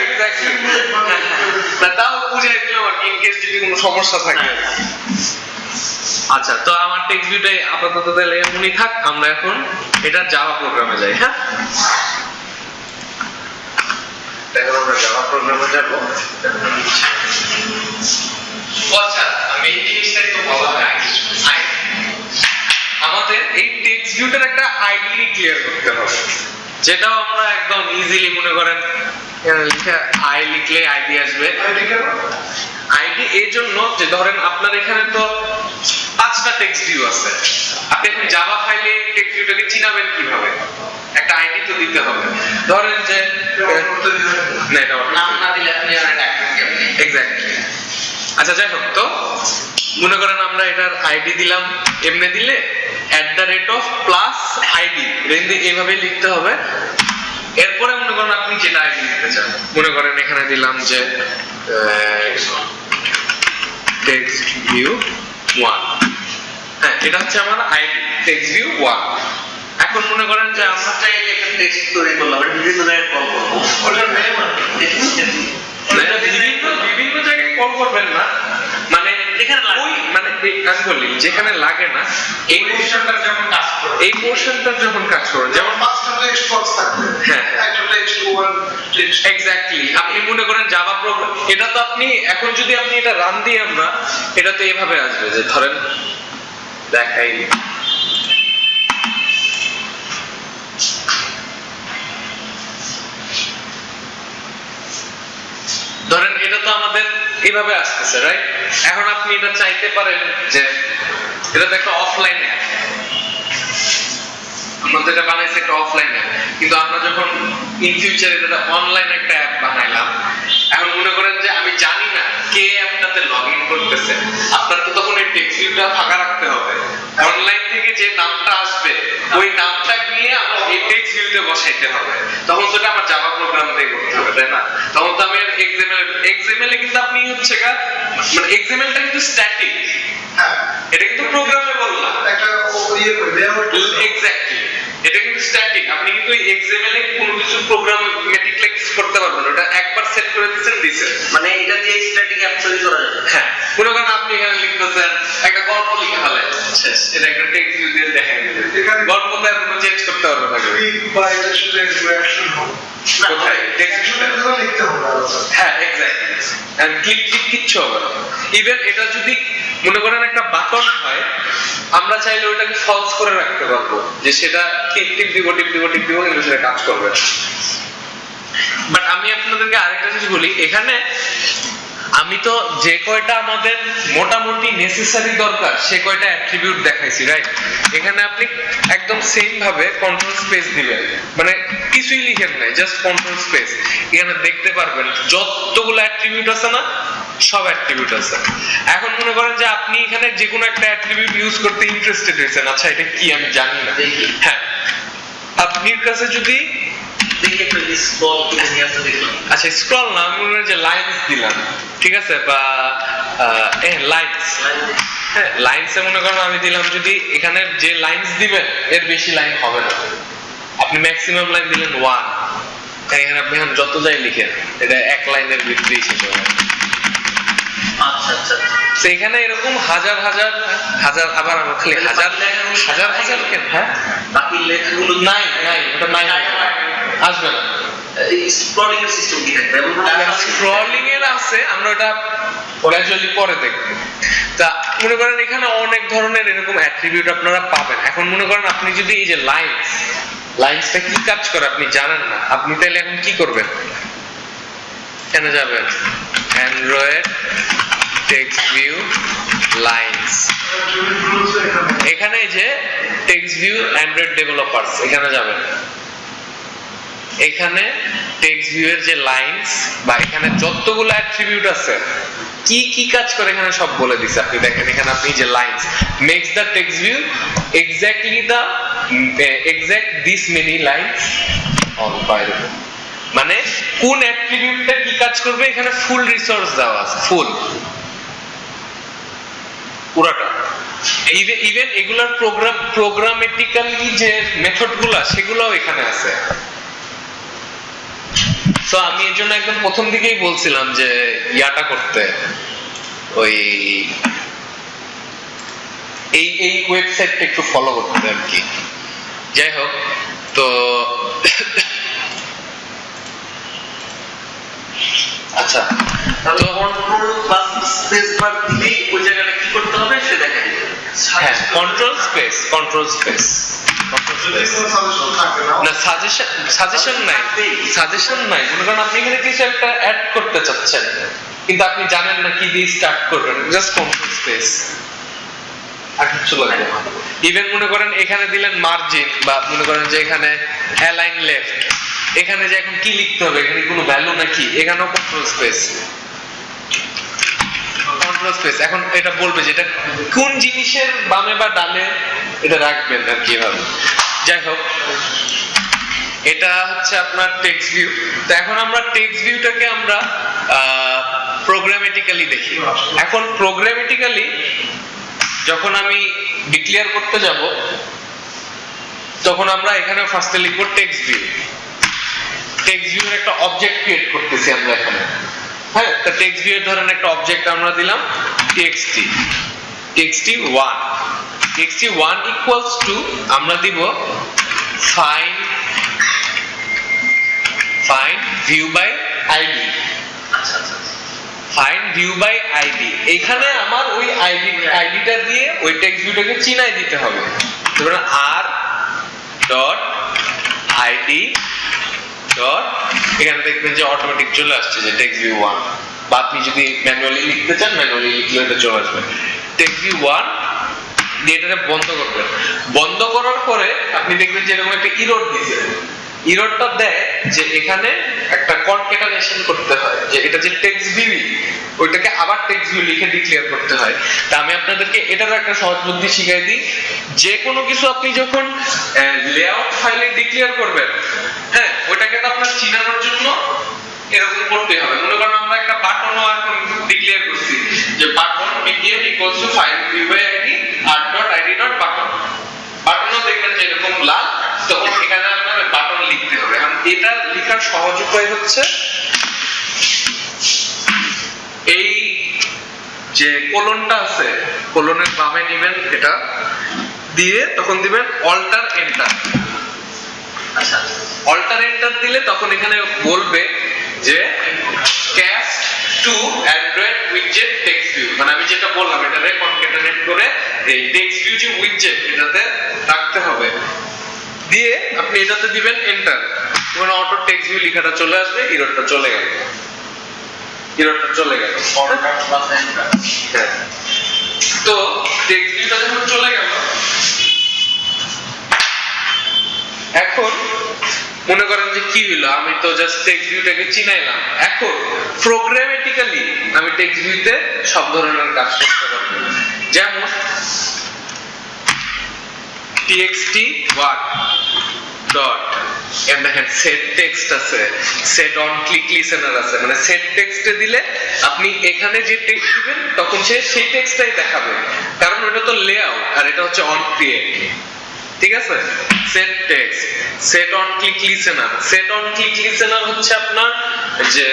না, তাও বুঝাই দিলাম আর কি, ইন কেস যদি কোনো সমস্যা থাকে। আচ্ছা, তো আমার টেক্সট ভিউটাই আপাতত তাহলে এমনই থাক, আমরা এখন এটা জাভা প্রোগ্রামে যাই। হ্যাঁ, এখন আমরা জাভা প্রোগ্রামে যাব। আচ্ছা, আমি এই জিনিসটাই তো বলা হয়, আমাদের এই টেক্সট ভিউটার একটা আইডি ক্লিয়ার করতে হবে, যেটাও আমরা একদম ইজিলি মনে করেন লিখে আই লিখলে আইডি আসবে। আইডি এই জন্য যে ধরেন আপনার এখানে তো 5টা টেক্সট ভিউ আছে, আপনি এখন জাভা ফাইলে টেক্সট ভিউটাকে চিনাবেন কিভাবে? একটা আইডি তো দিতে হবে। ধরেন যে না এটা নাম না দিলে আপনি আর ডাকবেন কেমনে? এক্স্যাক্টলি। আচ্ছা যাই হোক, তো মনে করেন আমরা এটার আইডি দিলাম, এমনি দিলে @+ আইডি এইভাবে লিখতে হবে। এরপরে মনে করেন আপনি যেটা আইডি দিতে চান, মনে করেন এখানে দিলাম যে টেক্সট ভিউ 1, হ্যাঁ এটা হচ্ছে আমার আইডি টেক্সট ভিউ 1। এখন মনে করেন যে আমরা আমরা চাইলে একটা টেক্সট তৈরি করলাম, এটা বিভিন্ন জায়গায় কল করবো। ওটার নেম বিভিন্ন জায়গায় কল করবেন না, মানে যেখানে লাগে। ওই মানে আমি বলি যেখানে লাগে না এই পোর্শনটা যখন কাজ করবে, এই পোর্শনটা যখন কাজ করবে, যেমন যেমন 5টা টেক্সট বক্স থাকবে, হ্যাঁ। একটা টেক্সট 1 টেক্সট। এক্স্যাক্টলি। আপনি মনে করেন জাভা প্রোগ্রাম, এটা তো আপনি এখন যদি আপনি এটা রান দিই আমরা, এটা তো এভাবে আসবে যে ধরেন দেখাই, ধরেন এটা তো আমাদের এইভাবে আসতেছে, রাইট? এখন আপনি এটা চাইতে পারেন যে এটা তো একটা অফলাইন অ্যাপ, আমরা তো এটা বানাইছি একটা অফলাইন অ্যাপ, কিন্তু আমরা যখন ইন ফিউচারে এটা অনলাইন একটা অ্যাপ বানাইলাম, এখন মনে করেন যে আমি জানি না কে অ্যাপটাতে লগ ইন করতেছে, আপনার তো তখন এই টেক্সট ভিউটা ফাঁকা রাখতে হবে। অনলাইন থেকে যে নামটা আসবে ওই নামটা নিয়ে আমার এই টেক্সট ভিউতে বসাইতে হবে, তখন তো এটা আমার জাভা প্রোগ্রাম দিয়ে করতে হবে, তাই না? তখন তো আমি এক্সএমএল এ কিন্তু আপনি হচ্ছে মানে এক্সএমএলটা কিন্তু স্ট্যাটিক, হ্যাঁ, এটা কিন্তু প্রোগ্রামেবল না। একটা লেআউট এক্স্যাক্টলি, এটা কিন্তু স্ট্যাটিক, আপনি কিন্তু এই এক্সএমএল এ কোনো কিছু প্রোগ্রামেটিক লেক্স করতে পারবেন না, ওটা একবার সেট করে দিয়েছেন। মানে এটা দিয়ে স্ট্যাটিক অ্যাপ তৈরি করা যাবে। হ্যাঁ, মনে করেন আপনি এখানে লিখতেছেন একটা গল্প লিখে ফেলেন, শেষ, এটা একটা টেক্সট ভিউ দিয়ে দেখাই দিলেন, এখানে- গল্পটা আর কোনো চেঞ্জ করতে পারবে না। ক্লিক বা এটার সাথে রিঅ্যাকশন হবে। কোথায় টেক্সট ভিউতে? এটা লিখতে হবে আলাদা। হ্যাঁ এক্স্যাক্টলি, এন্ড ক্লিক কিচ্ছু হবে না। ইভেন এটা যদি মনে করেন একটা বাটন হয়, আমরা চাইলে ওটাকে ফলস করে রাখতে পারবো, যে সেটা টিপ দিব কিন্তু সেটা কাজ করবে না। বাট আমি আপনাদেরকে আরেকটা জিনিস বলি, এখানে আমি তো যে কয়টা আমাদের মোটামুটি নেসেসারি দরকার সে কয়টা অ্যাট্রিবিউট দেখাইছি, রাইট? এখানে আপনি একদম সেম ভাবে কন্ট্রোল স্পেস দিবেন, মানে কিছুই লিখেন নাই, জাস্ট কন্ট্রোল স্পেস। এখানে দেখতে পারবেন যতগুলো অ্যাট্রিবিউট আছে না, সব অ্যাট্রিবিউট আছে। এখন মনে করেন যে আপনি এখানে যে কোনো একটা অ্যাট্রিবিউট ইউজ করতে ইন্টারেস্টেড হয়েছেন, আচ্ছা এটা কি আমি জানি না, দেখি। হ্যাঁ আপনার কাছে যদি দেখি একটা স্ক্রল করে নিয়ে আসতে দেখলাম। আচ্ছা স্ক্রল না, আমি মনে হয় যে লাইনস দিলাম, ঠিক আছে, বা লাইনস, হ্যাঁ লাইনসে মনে করেন আমি দিলাম, যদি এখানে যে লাইনস দিবেন এর বেশি লাইন হবে না, আপনি ম্যাক্সিমাম লাইন দিলেন 1, এখানে আপনি এখন যত যাই লিখেন এটা এক লাইনের ভিতরেই শেষ হবে। আচ্ছা আচ্ছা। তো এখানে এরকম হাজার হাজার হাজার, আবার আমার খালি হাজার হাজার হাজার কেন, হ্যাঁ বাকি লেখাগুলো নাই ওটা নাই, আসবে না। এই স্ক্রলিং এর সিস্টেম কি থাকবে? এবং স্ক্রলিং এর আছে, আমরা ওটা গ্র্যাজুয়ালি পরে দেখব। তা মনে করেন এখানে অনেক ধরনের এরকম অ্যাট্রিবিউট আপনারা পাবেন। এখন মনে করেন আপনি যদি এই যে লাইনসটা কি কাজ করে আপনি জানেন না, আপনি তাহলে এখন কি করবেন? কেন যাবেন অ্যান্ড্রয়েড টেক্সট ভিউ লাইনস, এখানে যে টেক্সট ভিউ অ্যান্ড্রয়েড ডেভেলপারস, এখানে যাবেন। এখানে টেক্সট ভিউ এর যে লাইনস বা এখানে যতগুলো অ্যাট্রিবিউট আছে কি কি কাজ করে এখানে সব বলে দিছে। আপনি দেখেন এখানে আপনি যে lines makes the text view exactly the exact this many lines on file, মানে কোন অ্যাট্রিবিউটটা কি কাজ করবে এখানে ফুল রিসোর্স দেওয়া আছে, ফুল পুরাটা। ইভেন এগুলার প্রোগ্রামেটিক্যালি যে মেথডগুলো সেগুলোও এখানে আছে। তো আমি এর জন্য একদম প্রথম দিকেই বলছিলাম যে ইয়াটা করতে, ওই এই ওয়েবসাইটটা একটু ফলো করতে আর কি। যাই হোক, তো আচ্ছা, তাহলে কন্ট্রোল প্লাস স্পেস বার দিলে ওই জায়গাটা কি করতে হবে সে দেখাই দেবে। হ্যাঁ কন্ট্রোল স্পেস যদি কোনো সাজেশন থাকে না, না সাজেশন নাই মনে করেন আপনি এখানে কিছু একটা অ্যাড করতে চাচ্ছেন, কিন্তু আপনি জানেন না কি দিয়ে স্টার্ট করবেন, জাস্ট কন্ট্রোল স্পেস আর কিছু লাগবে না। ইভেন মনে করেন এখানে দিলেন মার্জিন, বা মনে করেন যে এখানে অ্যালাইন লেফট, এখানে যে এখন কি লিখতে হবে, এখানে কোনো ভ্যালু নাকি, এখানেও কন্ট্রোল স্পেস, কন্ট্রোল স্পেস। এখন এটা বলবে যে এটা কোন জিনিসের বামে বা ডানে এটা রাখবেন আর কি ভাবে। যাই হোক, এটা হচ্ছে আপনার টেক্সট ভিউ। তো এখন আমরা টেক্সট ভিউটাকে আমরা প্রোগ্রামেটিক্যালি দেখি। এখন প্রোগ্রামেটিক্যালি যখন আমি ডিক্লেয়ার করতে যাব, তখন আমরা এখানে ফার্স্টে লিখব টেক্সট ভিউ। টেক্সট ভিউর একটা অবজেক্ট ক্রিয়েট করতেছি আমরা এখানে। হ্যাঁ, তো টেক্সট ভিউ এর ধরেন একটা অবজেক্ট আমরা দিলাম txt, txt1, txt1 equals to আমরা দিব find view by id, আচ্ছা আচ্ছা find view by id। এখানে আমার ওই আইডিটা দিয়ে ওই টেক্সট ভিউটাকে চিনাই দিতে হবে। ধরুন r.id ডট, এখানে দেখবেন যে অটোমেটিক চলে আসছে যে টেক্সট ভিউ 1, বা আপনি যদি ম্যানুয়ালি লিখতে চান ম্যানুয়ালি লিখলে এটা চলে আসবে। টেক্সট ভিউ 1 দিয়ে এটাকে বন্ধ করবেন। বন্ধ করার পরে আপনি দেখবেন যে এরকম একটা ইরর দিয়েছে। ইররটা দেয় যে এখানে একটা কনক্যাটেনেশন করতে হয়, যে এটা যে টেক্সট ভিউ ওইটাকে আবার টেক্সট ভিউ লিখে ডিক্লেয়ার করতে হয়। তা আমি আপনাদেরকে এটার একটা সহজ বুদ্ধি শিখাই দিই। যে কোনো কিছু আপনি যখন লেআউট ফাইলে ডিক্লেয়ার করবেন, হ্যাঁ, ওইটাকে তো আপনার চিনানোর জন্য এরকম করতে হবে। মনে করেন আমরা একটা বাটনও এখন ডিক্লেয়ার করছি যে button btn equals to find view by id r.id.button। বাটনও দেখবেন যে এরকম লাল, তখন এখানে আপনার বাটন লিখতে হবে। এখন এটা লেখার সহজ উপায় হচ্ছে এই যে কোলনটা আছে, কোলনের বামে নেবেন, এটা দিয়ে তখন দিবেন অল্টার এন্টার। আচ্ছা অল্টার এন্টার দিলে তখন এখানে বলবে যে cast to android widget text view, মানে আমি যেটা বললাম এটারে কনক্যাটেনেট করে এই টেক্সট ভিউ যে উইডজেট এটাতে রাখতে হবে। দিয়ে আপনি এটাতে দিবেন এন্টার, মানে অটো টেক্সট ভিউ লেখাটা চলে আসবে, ইররটা চলে গেল, ইররটা চলে গেল। হ্যাঁ, তো টেক্সট ভিউটা যখন চলে গেল, এখন মনে করেন যে কি হলো, আমি তো জাস্ট টেক্সট ভিউটাকে চিনাইলাম। এখন প্রোগ্রামেটিক্যালি আমি টেক্সট ভিউতে সব ধরনের কাজ করতে পারবো। যেমন txt1 ডট, এর দেখেন সেট টেক্সট আছে, সেট অন ক্লিক লিসেনার আছে, মানে সেট টেক্সটে দিলে আপনি এখানে যে টেক্সট দিবেন তখন সে সেই টেক্সটটাই দেখাবে, কারণ ওটা তো লেআউট আর এটা হচ্ছে অন ক্রিয়েট। ঠিক আছে, set text, set on click listener. Set on click listener হচ্ছে আপনার যে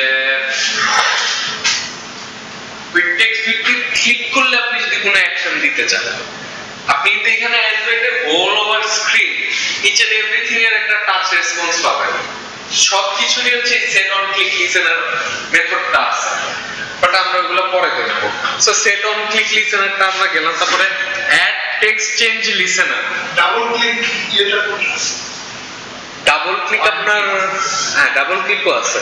ওই টেক্সট ভিউতে ক্লিক করলে আপনি যদি কোনো অ্যাকশন দিতে চান, আপনি তো এখানে অ্যান্ড্রয়েডের all over screen each and everything এর একটা টাচ রেসপন্স পাবেন। সবকিছুরই হচ্ছে সেট অন ক্লিক লিসেনার মেথডটা আছে, বাট আমরা ওগুলো পরে দেখব। সো সেট অন ক্লিক লিসেনারটা আমরা গেলাম, তারপরে add text change listener. Double click এটা ডাবল ক্লিক আপনার, হ্যাঁ ডাবল ক্লিকও আছে।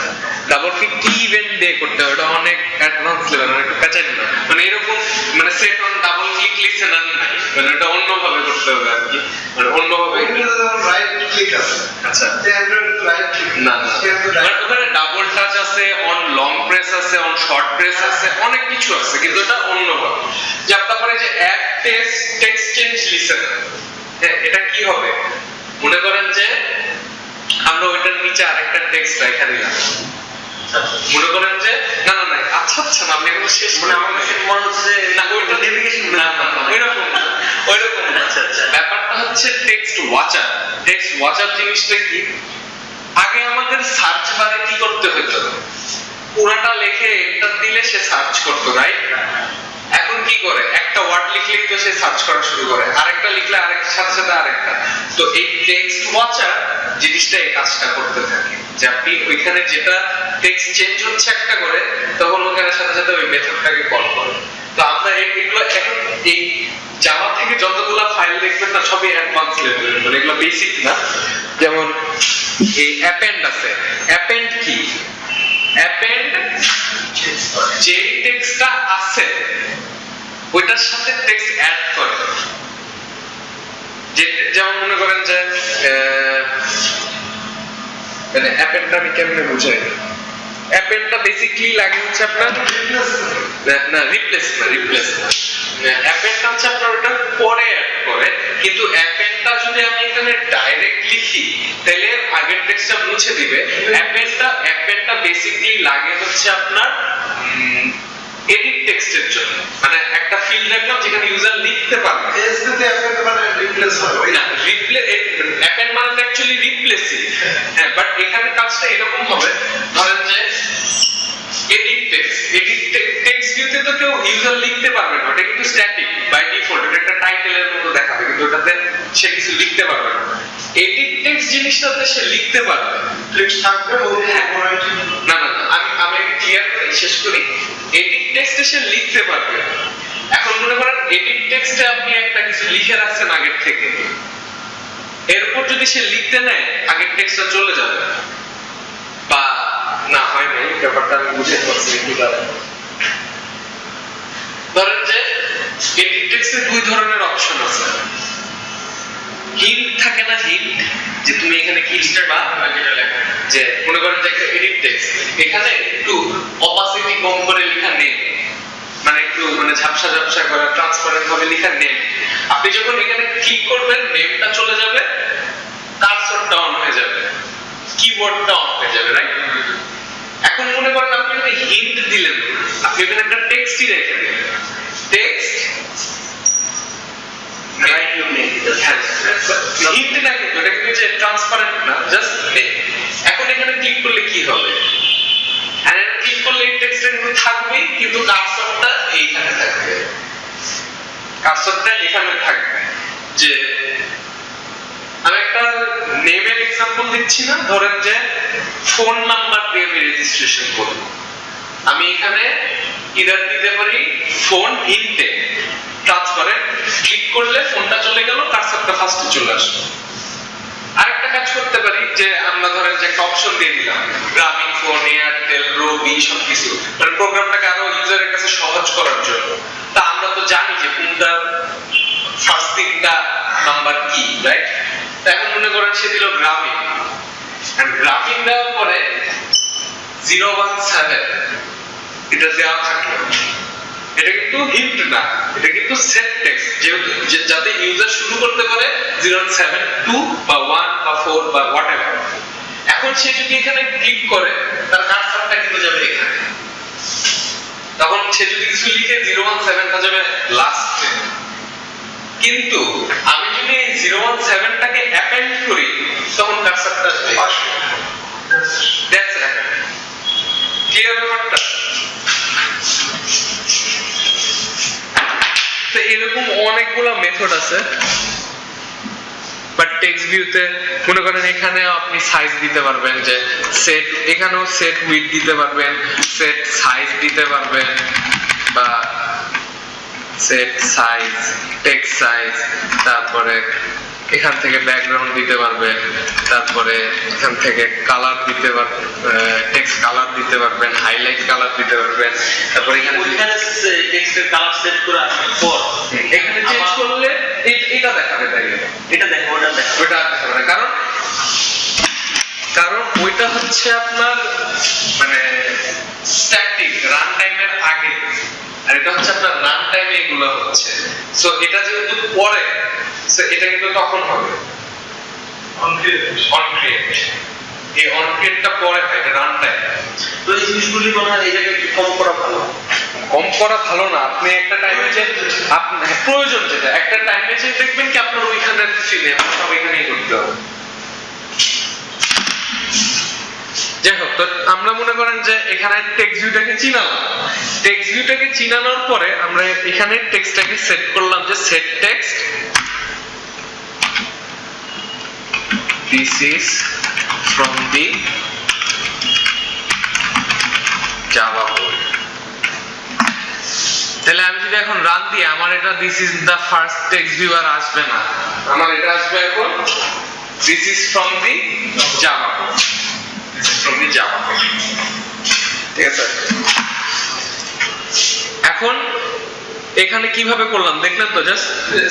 ডাবল ক্লিক কি ইভেন্ট দিয়ে করতে হবে, এটা অনেক অ্যাডভান্স লেভেল, অনেক প্যাচার না, মানে এরকম মানে set on double click listener নাই, মানে এটা অন্যভাবে করতে হবে আর কি, মানে অন্যভাবে। রাইট ক্লিক আছে, আচ্ছা, যে অ্যান্ড্রয়েড রাইট ক্লিক না না, মানে ওখানে ডাবল টাচ আছে, অন লং প্রেস আছে, অন শর্ট প্রেস আছে, অনেক কিছু আছে, কিন্তু এটা অন্যভাবে। যে তারপরে যে অ্যাড টেক্সট চেঞ্জ লিসেনার, এটা কি হবে, মনে করেন যে আমরা ওইটার নিচে আরেকটা টেক্সট রেখে দিলাম, মনে করেন যে না না না, আচ্ছা আচ্ছা না, আমি এগুলো শেষ মানে আমার কাছে মনে হচ্ছে না, ওইটা নেভিগেশন না না না, ওইরকম না, ওইরকম না। আচ্ছা আচ্ছা, ব্যাপারটা হচ্ছে টেক্সট ওয়াচার। টেক্সট ওয়াচার জিনিসটা কি, আগে আমাদের সার্চ বারে কি করতে হতো, পুরাটা লিখে এন্টার দিলে সে সার্চ করতো, রাইট? এখন কি করে, একটা ওয়ার্ড লিখলেই তো সে সার্চ করা শুরু করে, আরেকটা লিখলে আরেকটার সাথে সাথে আরেকটা। তো এই টেক্সট ওয়াচার জিনিসটা এই কাজটা করতে থাকে, যে আপনি ওইখানে যেটা টেক্সট চেঞ্জ হচ্ছে একটা করে, তখন ওখানে সাথে সাথে ওই মেথডটাকে কল করে। তো আমরা এগুলো এখন এই জাভা থেকে যতগুলা ফাইল দেখবেন না, সবই অ্যাডভান্স লেভেলের, মানে এগুলো বেসিক না। যেমন এই অ্যাপেন্ড আছে, অ্যাপেন্ড কি, অ্যাপেন্ড যে টেক্সটটা আছে ওইটার সাথে টেক্সট অ্যাড করে। যেমন মনে করেন যে মানে অ্যাপেন্ডটা আমি কেমনে বুঝাই, অ্যাপেন্ডটা বেসিক্যালি লাগে হচ্ছে আপনার না রিপ্লেস না অ্যাপেন্ডটা হচ্ছে আপনার ওটা পরে অ্যাড করে, কিন্তু অ্যাপেন্ডটা যদি আমি এখানে ডাইরেক্ট লিখি তাহলে আগের টেক্সটটা মুছে দিবে। অ্যাপেন্ডটা বেসিক্যালি লাগে হচ্ছে আপনার এডিট টেক্সটের জন্য, মানে একটা ফিল্ড রাখলাম যেখানে ইউজার লিখতে পারবে। এসপি তে অ্যাপেন্ড মানে রিপ্লেস হয় ওই না অ্যাপেন্ড মানে অ্যাকচুয়ালি রিপ্লেসিং, হ্যাঁ, বাট এখানে কাজটা এরকম হবে, ধরেন যে এডিট টেক্সট ভিউতে তো কেউ ইউজার লিখতে পারবে না, ওটা কিন্তু স্ট্যাটিক বাই ডিফল্ট, এটা একটা টাইটেলের মতো দেখাবে কিন্তু ওটাতে সে কিছু লিখতে পারবে না। এডিট টেক্সট জিনিসটাতে সে লিখতে পারবে, টেক্সট থাকবে না আমি ক্লিয়ার করি, শেষ করি। এডিট টেক্সটে সে লিখতে পারবে। এখন মনে করেন এডিট টেক্সটে আপনি একটা কিছু লিখে রাখছেন আগের থেকে, এরপর যদি সে লিখতে নেয় আগের টেক্সটটা চলে যাবে, বা না হয় নাই, ব্যাপারটা আমি বুঝতে পারছি একটু দাঁড়ান। ধরেন যে এডিট টেক্সটে দুই ধরনের অপশন আছে। হিন্ট থাকে না, হিন্ট যে তুমি এখানে কি লিখবা, যে মনে করেন যে একটা এডিট টেক্সট এখানে একটু অপাসিটি কম করে লেখা নেই, মানে একটু মানে ঝাপসা ঝাপসা করে ট্রান্সপারেন্ট ভাবে লেখা নেই। আপনি যখন এখানে ক্লিক করবেন নেমটা চলে যাবে, কার্সরটা অন হয়ে যাবে, কিবোর্ডটা অন হয়ে যাবে, রাইট? এখন মনে করেন আপনি যদি হিন্ট দিলেন, আপনি এখানে একটা টেক্সটই রেখে দিলেন, text write you name hint না, কিন্তু এটা কিন্তু যে ট্রান্সপারেন্ট না, জাস্ট নেম। এখন এখানে ক্লিক করলে কি হবে? এখানে ক্লিক করলে এই টেক্সটটা কিন্তু থাকবেই, কিন্তু কার্সরটা এইখানে থাকবে, কার্সরটা এখানে থাকবে। যে আমি একটা নেমের এক্সাম্পল দিচ্ছি না, ধরেন যে ফোন নাম্বার দিয়ে আমি রেজিস্ট্রেশন করব, আমি এখানে ইদার দিতে পারি ফোন হিন্টে ট্রান্সপারেন্ট, ক্লিক করলে ফোনটা চলে গেল, কার্সরটা ফার্স্টে চলে আসলো। আরেকটা কাজ করতে পারি যে আমরা ধরেন যে একটা অপশন দিয়ে দিলাম গ্রামীণ ফোন, এয়ারটেল, রবি সবকিছু, মানে প্রোগ্রামটাকে আরো ইউজারের কাছে সহজ করার জন্য। তা আমরা তো জানি যে কোনটা ফার্স্ট তিনটা নাম্বার কি, রাইট? তা এখন মনে করেন সে দিল গ্রামীণ, এন্ড গ্রামীণ দেওয়ার পরে 017 এটা দেওয়া থাকলো, এটা কিন্তু হিন্ট না, এটা কিন্তু সেট টেক্সট, যেহেতু যাতে ইউজার শুরু করতে পারে 072 বা 1 বা 4 বা হোয়াটএভার। এখন সে যদি এখানে ক্লিক করে তার কার্সরটা কিন্তু যাবে এখানে, তখন সে যদি কিছু লিখে 017টা যাবে লাস্টে। কিন্তু আমি যদি 017টাকে অ্যাপেন্ড করি তখন কার্সরটা আসবে পাশে। That's it. ক্লিয়ার ব্যাপারটা? তো এরকম অনেকগুলো মেথড আছে, বাট টেক্সট ভিউতে মনে করেন এখানে আপনি সাইজ দিতে পারবেন, যে সেট, এখানেও সেট উইডথ দিতে পারবেন, সেট সাইজ দিতে পারবেন, বা সেট সাইজ, টেক্সট সাইজ, তারপরে এখান থেকে ব্যাকগ্রাউন্ড দিতে পারবেন, তারপরে এখান থেকে কালার দিতে পারবেন, টেক্সট কালার দিতে পারবেন, হাইলাইট কালার দিতে পারবেন, তারপরে এখানে ওইখানে টেক্সটের কালার সেট করে আসার পর এখানে চেঞ্জ করলে এটা দেখাবে, তাই এটা দেখো, ওটা দেখো, ওটা দেখাবে না, কারণ ওইটা হচ্ছে আপনার মানে স্ট্যাটিক রান টাইমের আগে, আর এটা হচ্ছে আপনার রান টাইমে এগুলো হচ্ছে। সো এটা যেহেতু পরে, সো এটা কিন্তু তখন হবে অন ক্রিয়েট। এই অন ক্রিয়েটটা পরে হয়, এটা রান টাইম। তো এই জিনিসগুলি মনে হয় এই জায়গায় একটু কম করা ভালো। কম করা ভালো না, আপনি একটা টাইমে যে আপনার প্রয়োজন যেটা একটা টাইমে যে দেখবেন কি আপনার ওইখানে ফিরে সব এখানেই করতে হবে। যাই হোক, তো আমরা মনে করেন যে এখানে টেক্সট ভিউটাকে চিনালাম, টেক্সট ভিউটাকে চিনানোর পরে আমরা এখানে টেক্সটটাকে সেট করলাম যে set text this is from the Java code. তাহলে আমি যদি এখন রান দিই, আমার এটা this is the first text view আর আসবে না, আমার এটা আসবে এখন this is from the Java code, this is from the Java code. ঠিক আছে। এখন এখানে কিভাবে করলাম দেখলেন তো, জাস্ট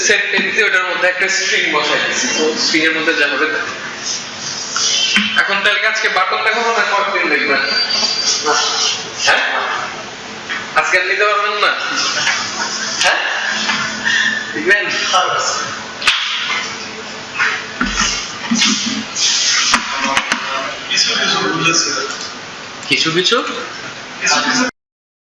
সেট টেন্সে ওটার মধ্যে একটা স্ট্রিং বসাই দিয়েছি, স্ট্রিং এর মধ্যে যা হবে তাই। এখন তাহলে আজকে বাটন দেখাবো না কয়েকদিন দেখবেন? হ্যাঁ, আজকে আর নিতে পারবেন না? হ্যাঁ দেখবেন? কিছু কিছু বুঝেছে কিছু কিছু কিছু কিছু